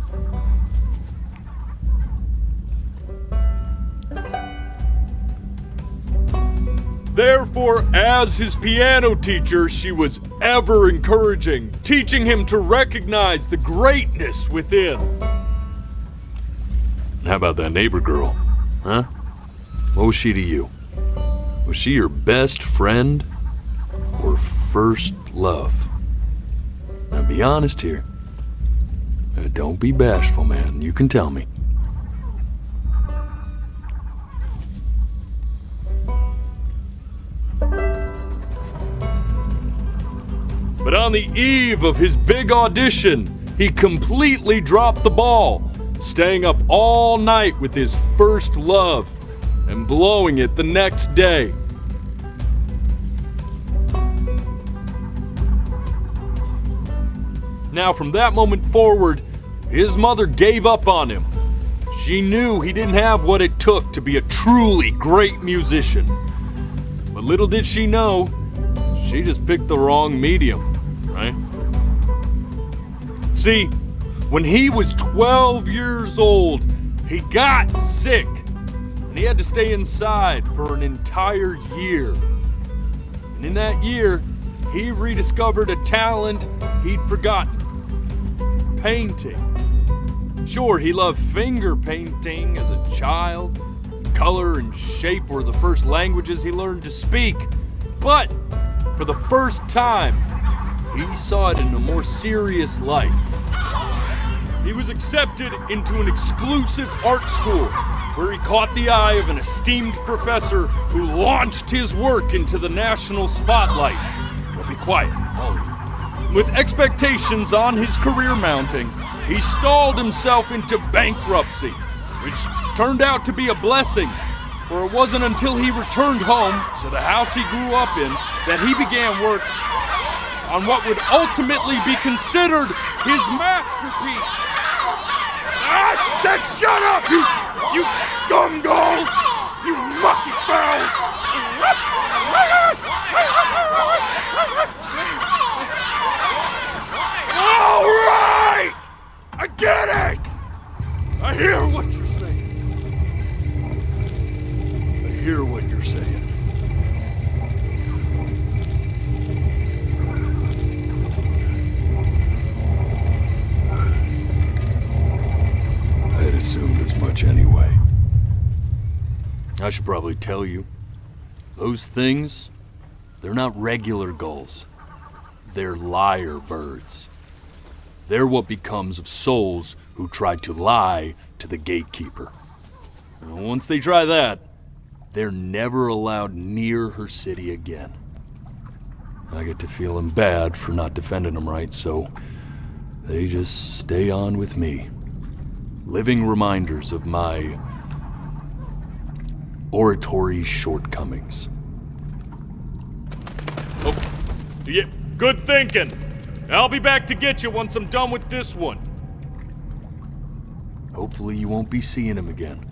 Therefore, as his piano teacher, she was ever encouraging, teaching him to recognize the greatness within. How about that neighbor girl, huh? What was she to you? Was she your best friend or first love? Now be honest here. Don't be bashful, man. You can tell me. But on the eve of his big audition, he completely dropped the ball, staying up all night with his first love and blowing it the next day. Now, from that moment forward, his mother gave up on him. She knew he didn't have what it took to be a truly great musician. But little did she know, she just picked the wrong medium, right? See, when he was 12 years old, he got sick, and he had to stay inside for an entire year. And in that year, he rediscovered a talent he'd forgotten: painting. Sure, he loved finger painting as a child. Color and shape were the first languages he learned to speak. But for the first time, he saw it in a more serious light. He was accepted into an exclusive art school where he caught the eye of an esteemed professor who launched his work into the national spotlight. Now be quiet, all of you. With expectations on his career mounting, he stalled himself into bankruptcy, which turned out to be a blessing, for it wasn't until he returned home to the house he grew up in that he began work on what would ultimately be considered his masterpiece. I said shut up, you scumballs! You mucky fowls! All right! I get it! I hear what you're saying. I hear what you're saying. I had assumed as much anyway. I should probably tell you, those things, they're not regular gulls. They're lyre birds. They're what becomes of souls who try to lie to the gatekeeper. And once they try that, they're never allowed near her city again. I get to feeling bad for not defending them right, so they just stay on with me. Living reminders of my oratory shortcomings. Oh, yeah, good thinking. I'll be back to get you once I'm done with this one. Hopefully you won't be seeing him again.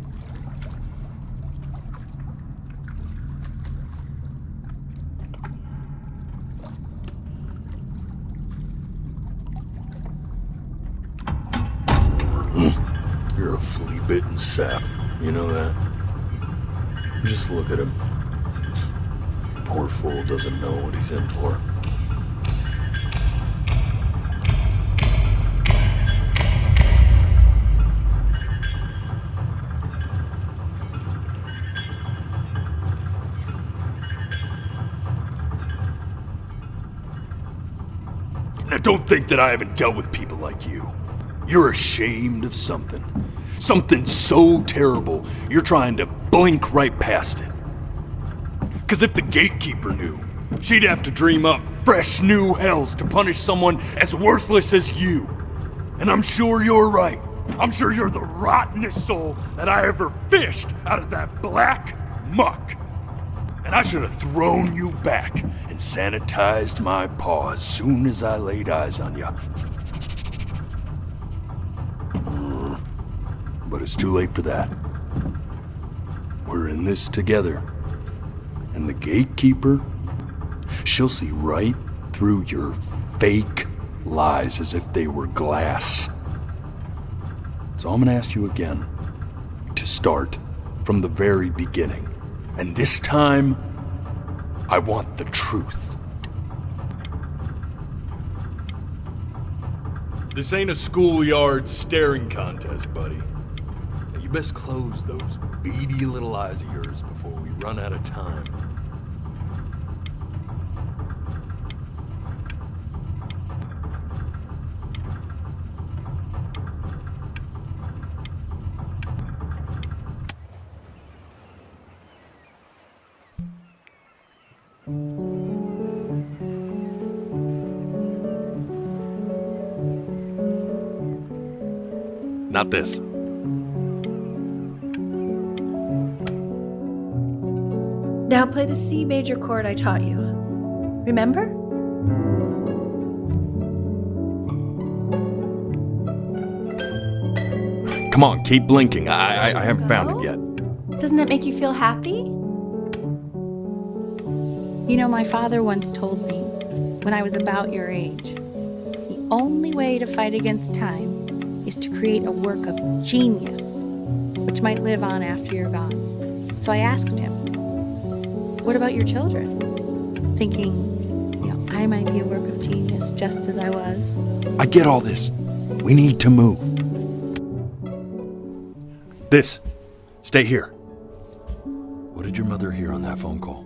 You're a flea-bitten sap. You know that? Just look at him. Poor fool doesn't know what he's in for. Now don't think that I haven't dealt with people like you. You're ashamed of something. Something so terrible, you're trying to blink right past it. 'Cause if the gatekeeper knew, she'd have to dream up fresh new hells to punish someone as worthless as you. And I'm sure you're right. I'm sure you're the rottenest soul that I ever fished out of that black muck. And I should have thrown you back and sanitized my paw as soon as I laid eyes on you. But it's too late for that. We're in this together. And the gatekeeper, she'll see right through your fake lies as if they were glass. So I'm gonna ask you again to start from the very beginning. And this time, I want the truth. This ain't a schoolyard staring contest, buddy. Now you best close those beady little eyes of yours before we run out of time. Not this. Now play the C major chord I taught you. Remember? Come on, keep blinking. I haven't found it yet. Doesn't that make you feel happy? You know, my father once told me, when I was about your age, the only way to fight against time is to create a work of genius, which might live on after you're gone. So I asked him, what about your children? Thinking, I might be a work of genius just as I was. I get all this. We need to move. This. Stay here. What did your mother hear on that phone call?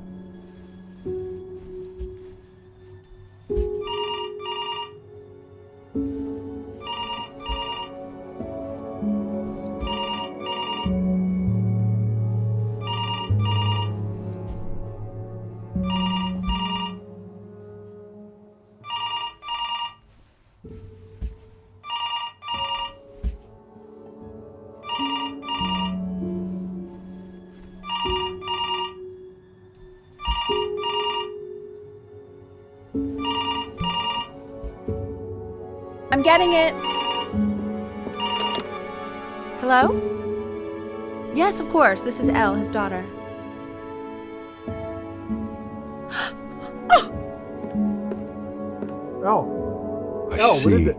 I'm getting it. Hello? Yes, of course. This is Elle, his daughter. I see.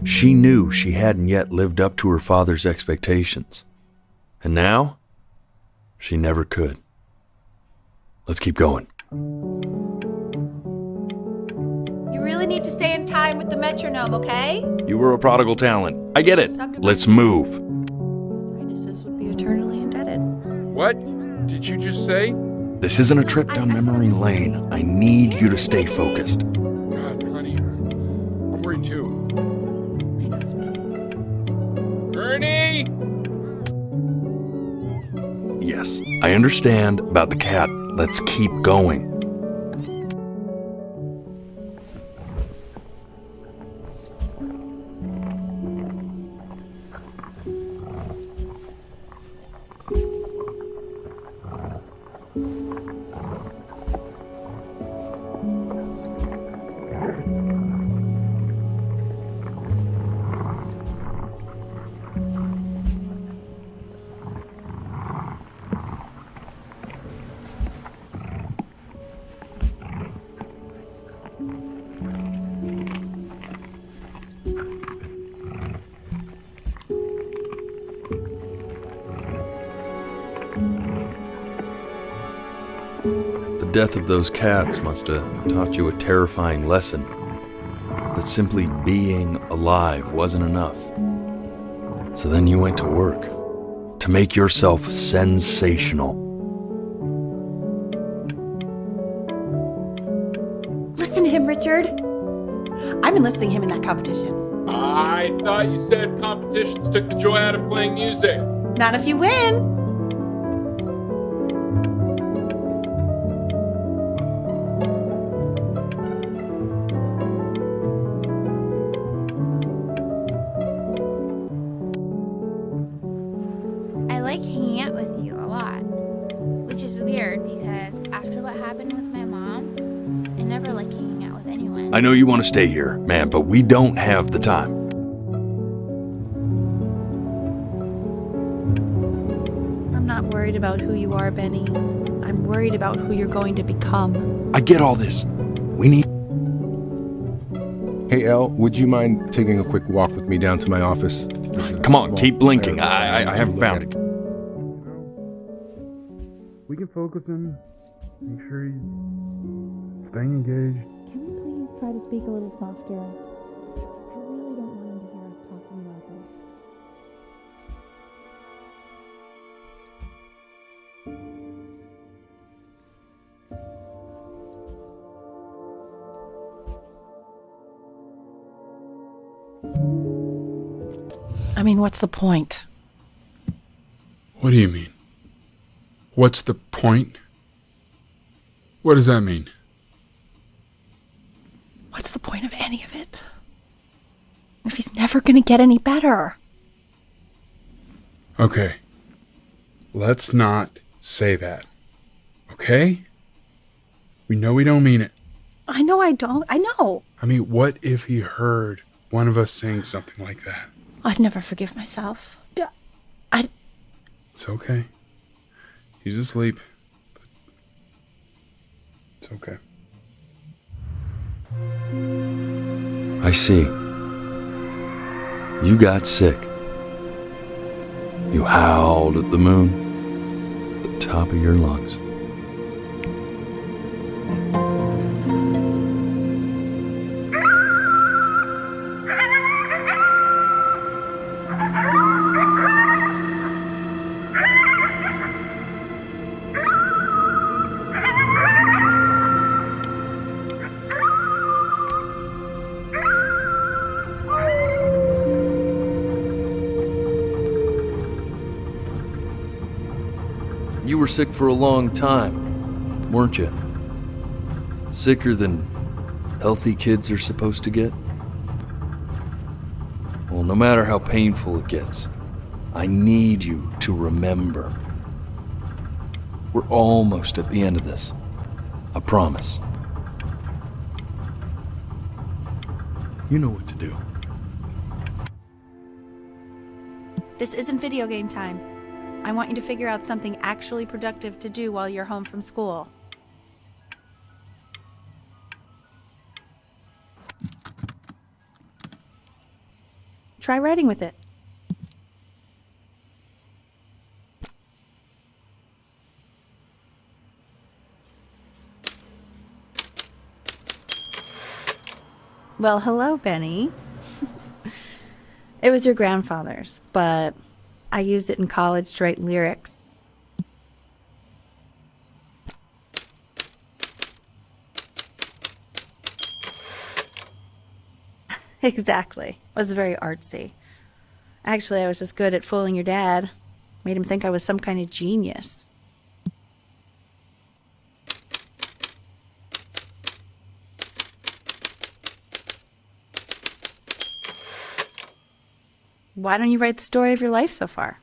She knew she hadn't yet lived up to her father's expectations. And now, she never could. Let's keep going. You really need to stay in time with the metronome, okay? You were a prodigal talent. I get it. Let's move. Sinuses would be eternally indebted. What did you just say? This isn't a trip down memory lane. I need you to stay focused. God, honey, I'm worried too. Ernie! Yes, I understand about the cat. Let's keep going. The death of those cats must have taught you a terrifying lesson. That simply being alive wasn't enough. So then you went to work to make yourself sensational. Listen to him, Richard. I'm enlisting him in that competition. I thought you said competitions took the joy out of playing music. Not if you win. I like hanging out with you a lot, which is weird because after what happened with my mom, I never like hanging out with anyone. I know you want to stay here, man, but we don't have the time. I'm not worried about who you are, Benny. I'm worried about who you're going to become. I get all this. We need... Hey, Elle, would you mind taking a quick walk with me down to my office? Come on, keep blinking. I haven't found it. We can focus him. Make sure he's staying engaged. Can we please try to speak a little softer? I really don't want him to hear us talking about this. I mean, what's the point? What do you mean? What's the point? What does that mean? What's the point of any of it? If he's never going to get any better. Okay. Let's not say that. Okay? We know we don't mean it. I know I don't. I know. I mean, what if he heard one of us saying something like that? I'd never forgive myself. It's okay. He's asleep. But it's okay. I see. You got sick. You howled at the moon at the top of your lungs. You were sick for a long time, weren't you? Sicker than healthy kids are supposed to get? Well, no matter how painful it gets, I need you to remember. We're almost at the end of this. I promise. You know what to do. This isn't video game time. I want you to figure out something actually productive to do while you're home from school. Try writing with it. Well, hello, Benny. It was your grandfather's, but I used it in college to write lyrics. Exactly. It was very artsy. Actually, I was just good at fooling your dad. Made him think I was some kind of genius. Why don't you write the story of your life so far?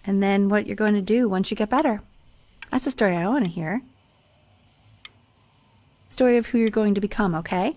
And then what you're going to do once you get better. That's the story I want to hear. Story of who you're going to become, okay?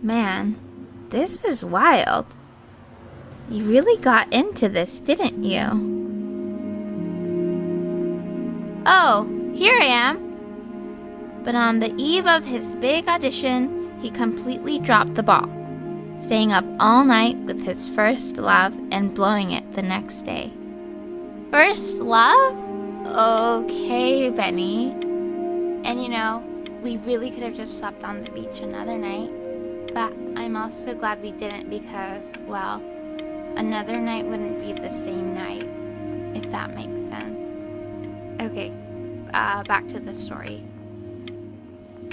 Man, this is wild. You really got into this, didn't you? Oh, here I am. But on the eve of his big audition, he completely dropped the ball, staying up all night with his first love and blowing it the next day. First love? Okay, Benny. And you know, we really could have just slept on the beach another night. But I'm also glad we didn't because, well, another night wouldn't be the same night, if that makes sense. Okay, back to the story.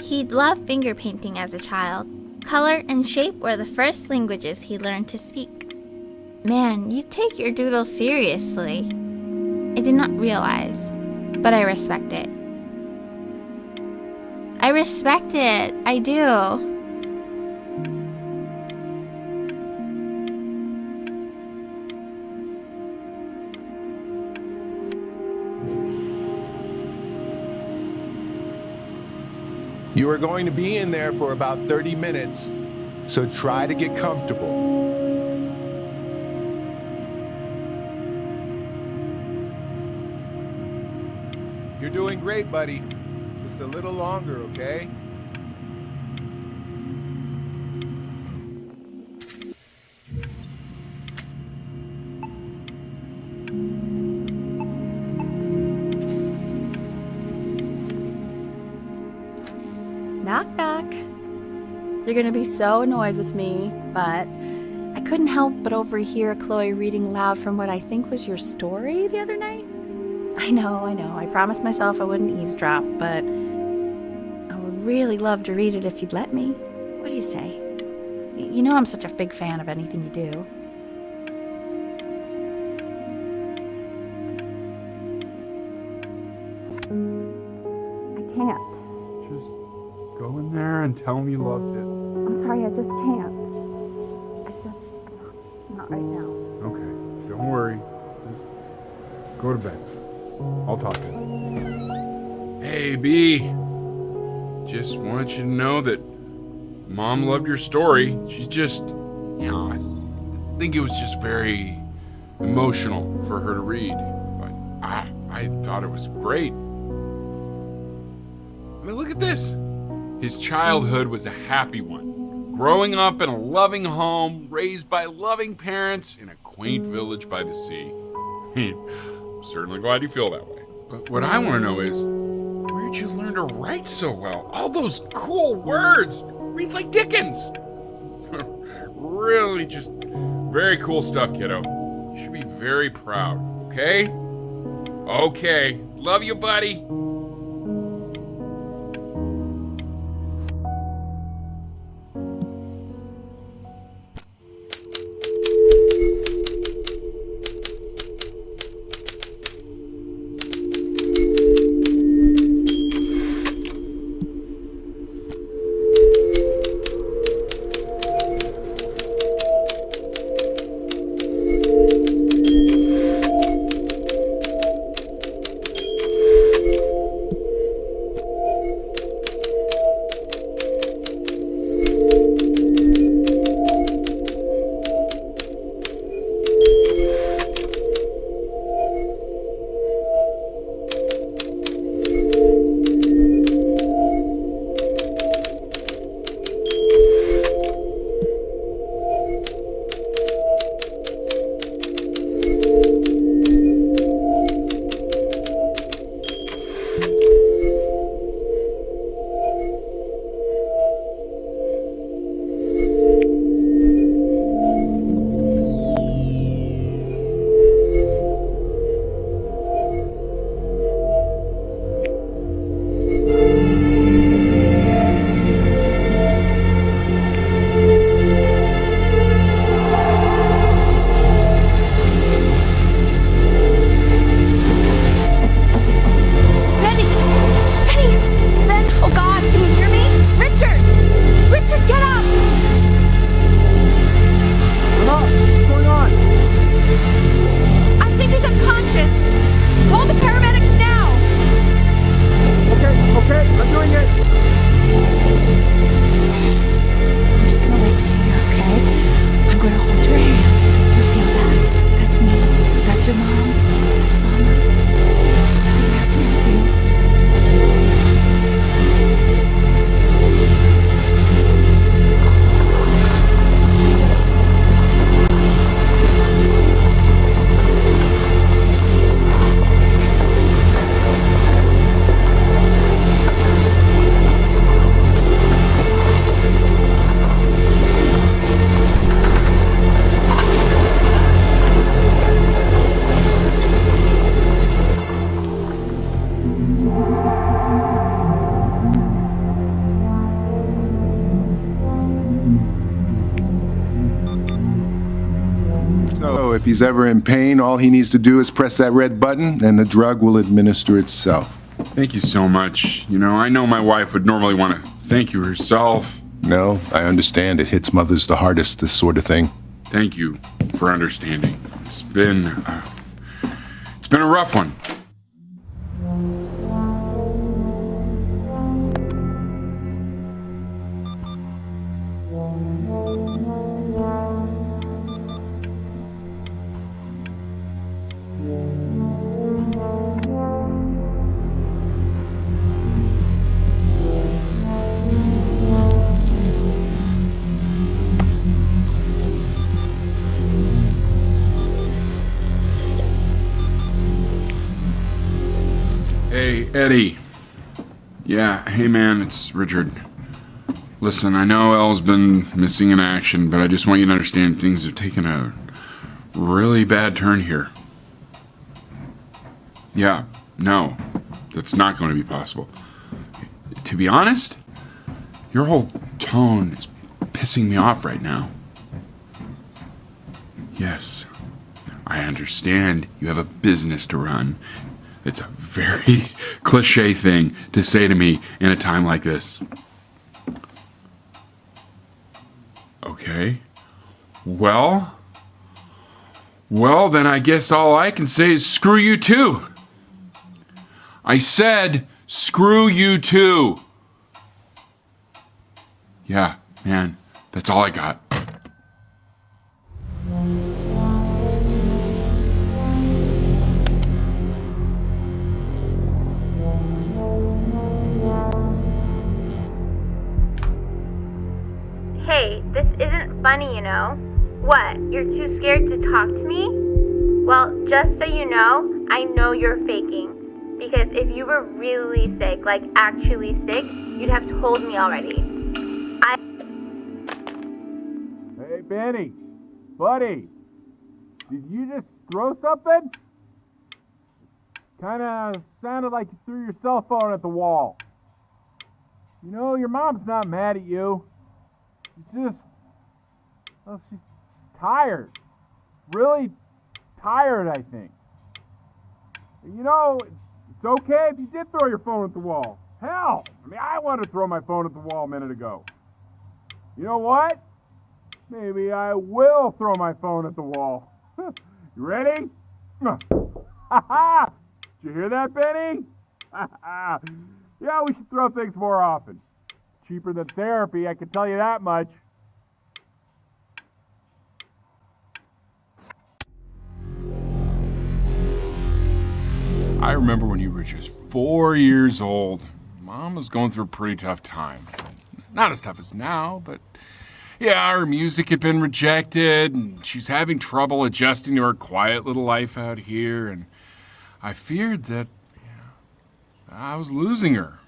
He'd loved finger painting as a child. Color and shape were the first languages he learned to speak. Man, you take your doodle seriously. I did not realize, but I respect it. I respect it, I do. You are going to be in there for about 30 minutes, so try to get comfortable. You're doing great, buddy. Just a little longer, okay? Knock, knock. You're gonna be so annoyed with me, but I couldn't help but overhear Chloe reading loud from what I think was your story the other night. I know. I promised myself I wouldn't eavesdrop, but I would really love to read it if you'd let me. What do you say? You know I'm such a big fan of anything you do. I can't. Go in there and tell him you loved it. I'm sorry, I just can't. Not right now. Okay, don't worry. Just go to bed. I'll talk to you. Hey, B. Just want you to know that Mom loved your story. She's just, I think it was just very emotional for her to read. But I thought it was great. I mean, look at this. His childhood was a happy one. Growing up in a loving home, raised by loving parents in a quaint village by the sea. I'm certainly glad you feel that way. But what I want to know is, where'd you learn to write so well? All those cool words. Reads like Dickens. Really just very cool stuff, kiddo. You should be very proud, okay? Okay. Love you, buddy. So if he's ever in pain, all he needs to do is press that red button and the drug will administer itself. Thank you so much. You know, I know my wife would normally want to thank you herself. No, I understand. It hits mothers the hardest, this sort of thing. Thank you for understanding. It's been a rough one. Hey, Eddie. Yeah, hey man, it's Richard. Listen, I know Elle's been missing in action, but I just want you to understand things have taken a really bad turn here. Yeah, no, that's not going to be possible. To be honest, your whole tone is pissing me off right now. Yes, I understand you have a business to run. It's a very cliche thing to say to me in a time like this. Okay. Well, then I guess all I can say is screw you too. I said screw you too. Yeah, man, that's all I got. Hey, this isn't funny, you know. What, you're too scared to talk to me? Well, just so you know, I know you're faking. Because if you were really sick, like actually sick, you'd have told me already. Hey, Benny. Buddy. Did you just throw something? Kinda sounded like you threw your cell phone at the wall. You know, your mom's not mad at you. She's tired. Really tired, I think. You know, it's okay if you did throw your phone at the wall. Hell, I mean, I wanted to throw my phone at the wall a minute ago. You know what? Maybe I will throw my phone at the wall. You ready? Ha-ha! Did you hear that, Benny? Yeah, we should throw things more often. Cheaper than therapy, I can tell you that much. I remember when you were just 4 years old. Mom was going through a pretty tough time. Not as tough as now, but yeah, her music had been rejected, and she's having trouble adjusting to her quiet little life out here, and I feared that I was losing her.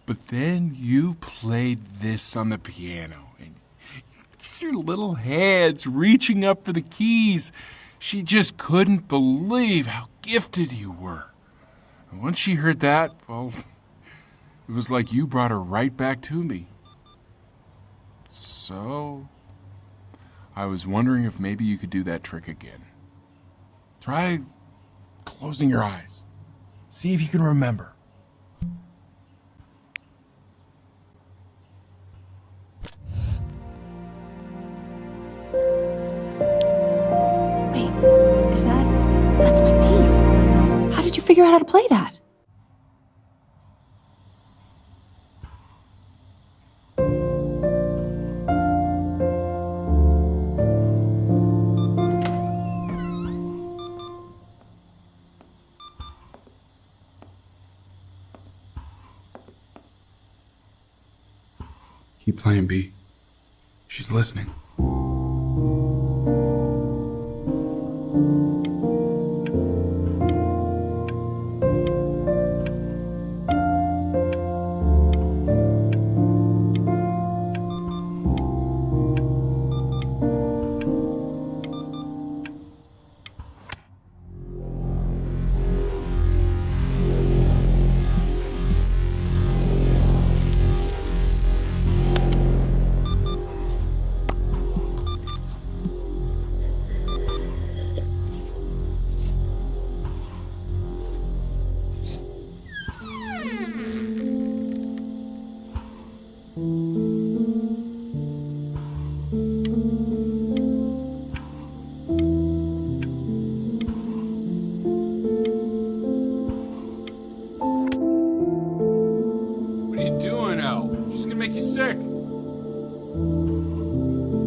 But then you played this on the piano, and your little hands reaching up for the keys. She just couldn't believe how gifted you were. And once she heard that, well, it was like you brought her right back to me. So, I was wondering if maybe you could do that trick again. Try closing your eyes. See if you can remember. That's my piece. How did you figure out how to play that? Keep playing, B. She's listening.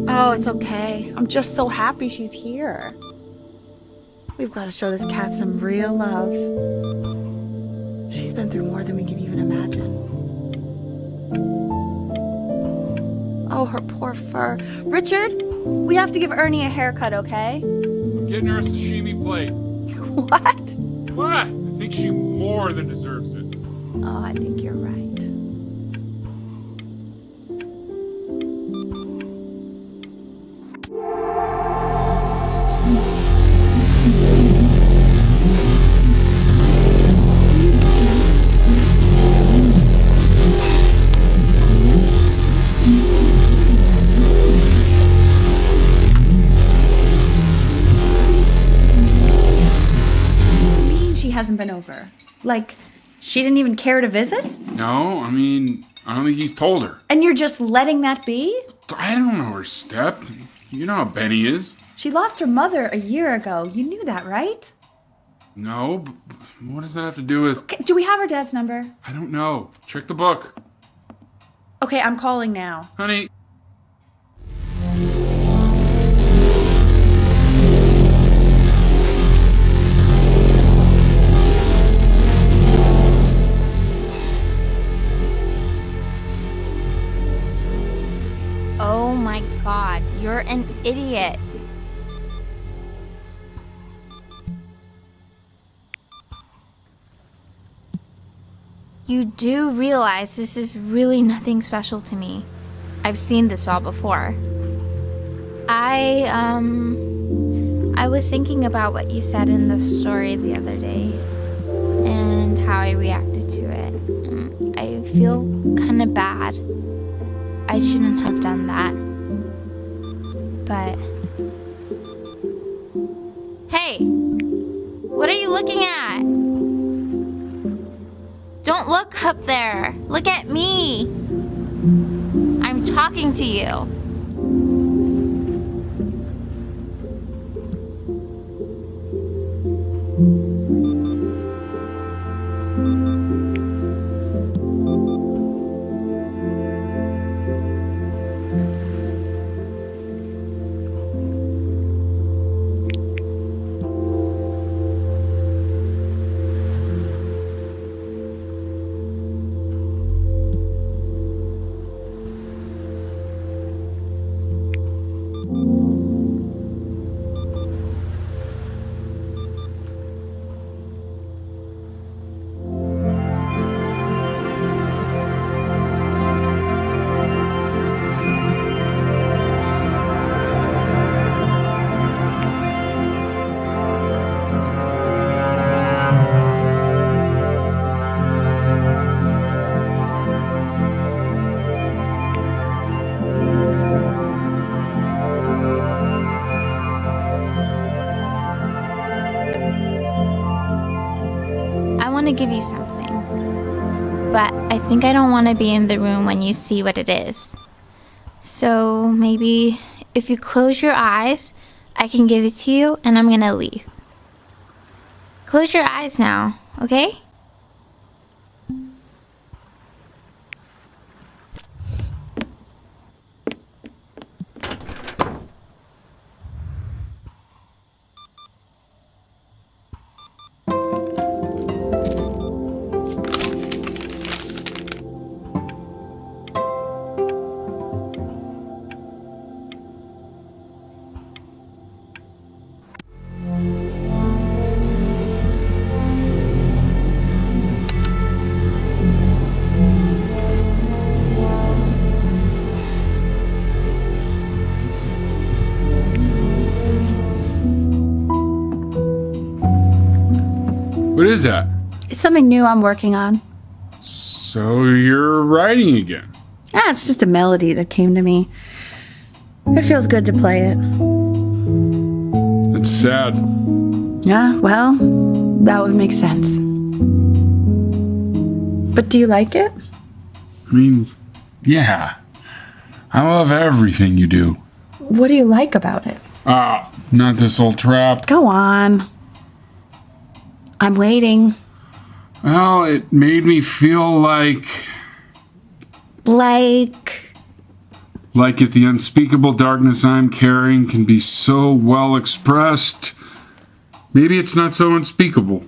Oh, it's okay. I'm just so happy she's here. We've got to show this cat some real love. She's been through more than we can even imagine. Oh, her poor fur. Richard, we have to give Ernie a haircut, okay? I'm getting her a sashimi plate. What? What? I think she more than deserves it. Oh, I think you're right. Hasn't been over. Like, she didn't even care to visit? No, I mean, I don't think he's told her. And you're just letting that be? I don't know her step. You know how Benny is. She lost her mother a year ago. You knew that, right? No, but what does that have to do with... Okay, do we have her dad's number? I don't know. Check the book. Okay, I'm calling now. Honey. Oh my god, you're an idiot. You do realize this is really nothing special to me. I've seen this all before. I was thinking about what you said in the story the other day and how I reacted to it. I feel kind of bad. I shouldn't have done that. But... Hey! What are you looking at? Don't look up there. Look at me. I'm talking to you. To give you something, but I think I don't want to be in the room when you see what it is. So maybe if you close your eyes, I can give it to you and I'm gonna leave. Close your eyes now, okay? What is that? It's something new I'm working on. So you're writing again? Ah, it's just a melody that came to me. It feels good to play it. It's sad. Yeah, well, that would make sense. But do you like it? I mean, yeah. I love everything you do. What do you like about it? Ah, not this old trap. Go on. I'm waiting. Well, it made me feel like if the unspeakable darkness I'm carrying can be so well expressed, maybe it's not so unspeakable.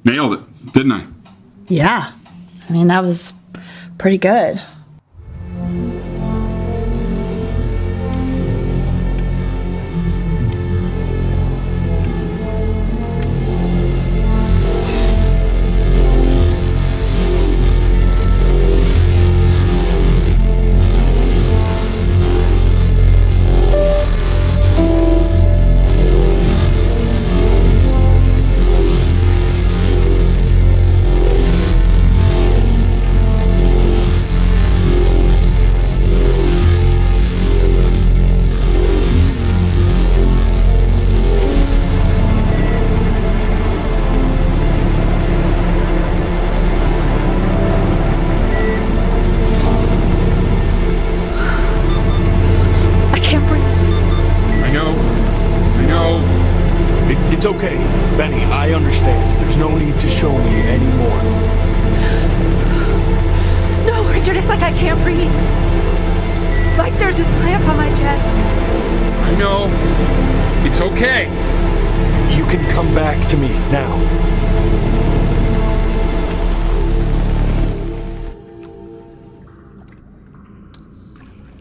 Nailed it, didn't I? Yeah. I mean, that was pretty good. Okay, Benny, I understand. There's no need to show me anymore. No, Richard, it's like I can't breathe. Like there's this clamp on my chest. I know. It's okay. You can come back to me now.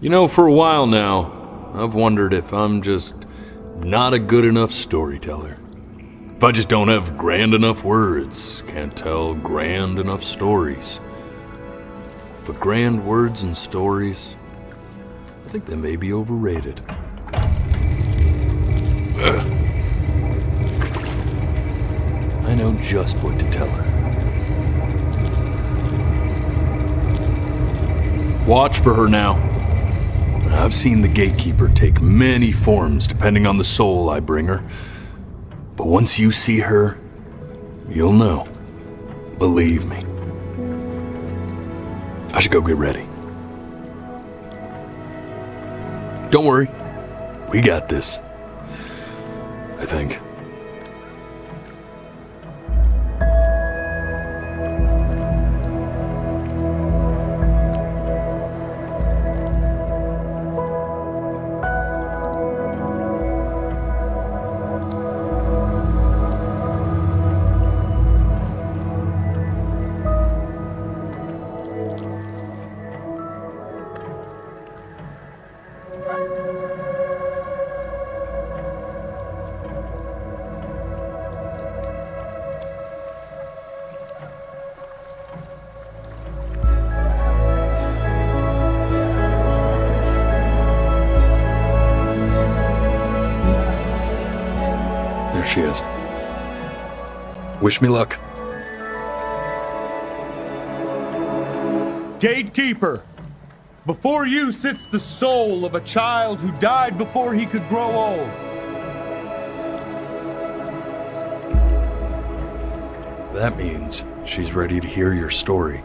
You know, for a while now, I've wondered if I'm just not a good enough storyteller. If I just don't have grand enough words, can't tell grand enough stories. But grand words and stories, I think they may be overrated. I know just what to tell her. Watch for her now. I've seen the gatekeeper take many forms depending on the soul I bring her. But once you see her, you'll know. Believe me. I should go get ready. Don't worry. We got this. I think. There she is. Wish me luck. Gatekeeper, before you sits the soul of a child who died before he could grow old. That means she's ready to hear your story.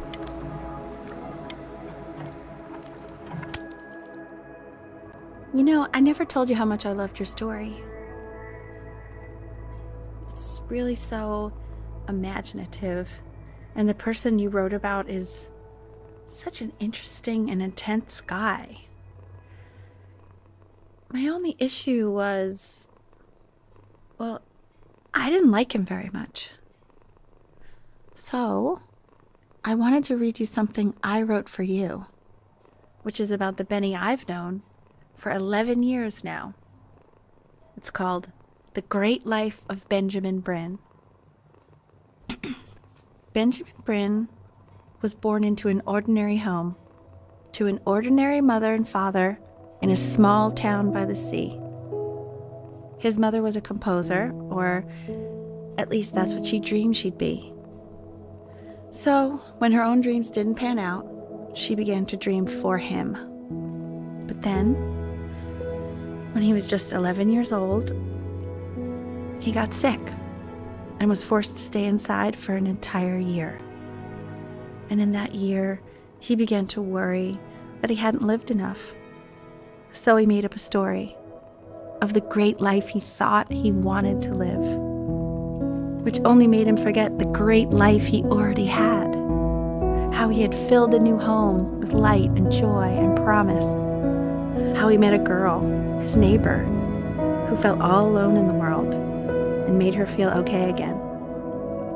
You know, I never told you how much I loved your story. It's really so imaginative, and the person you wrote about is such an interesting and intense guy. My only issue was, well, I didn't like him very much. So, I wanted to read you something I wrote for you, which is about the Benny I've known for 11 years now. It's called The Great Life of Benjamin Brin. Benjamin Brin was born into an ordinary home, to an ordinary mother and father in a small town by the sea. His mother was a composer, or at least that's what she dreamed she'd be. So, when her own dreams didn't pan out, she began to dream for him. But then, when he was just 11 years old, he got sick and was forced to stay inside for an entire year. And in that year, he began to worry that he hadn't lived enough. So he made up a story of the great life he thought he wanted to live, which only made him forget the great life he already had. How he had filled a new home with light and joy and promise. How he met a girl, his neighbor, who felt all alone in the world and made her feel okay again.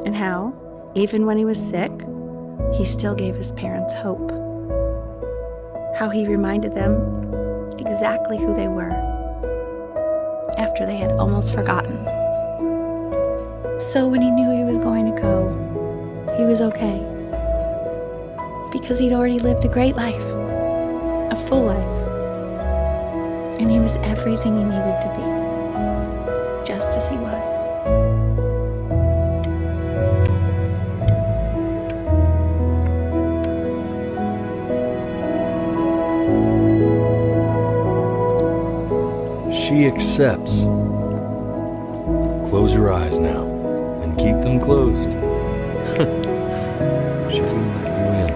And how, even when he was sick, he still gave his parents hope. How he reminded them exactly who they were after they had almost forgotten. So when he knew he was going to go, he was okay. Because he'd already lived a great life, a full life. And he was everything he needed to be, just as he was. She accepts. Close your eyes now, and keep them closed. She's gonna let you in.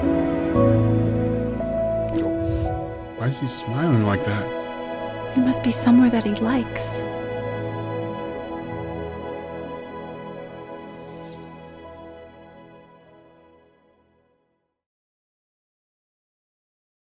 Why is he smiling like that? He must be somewhere that he likes.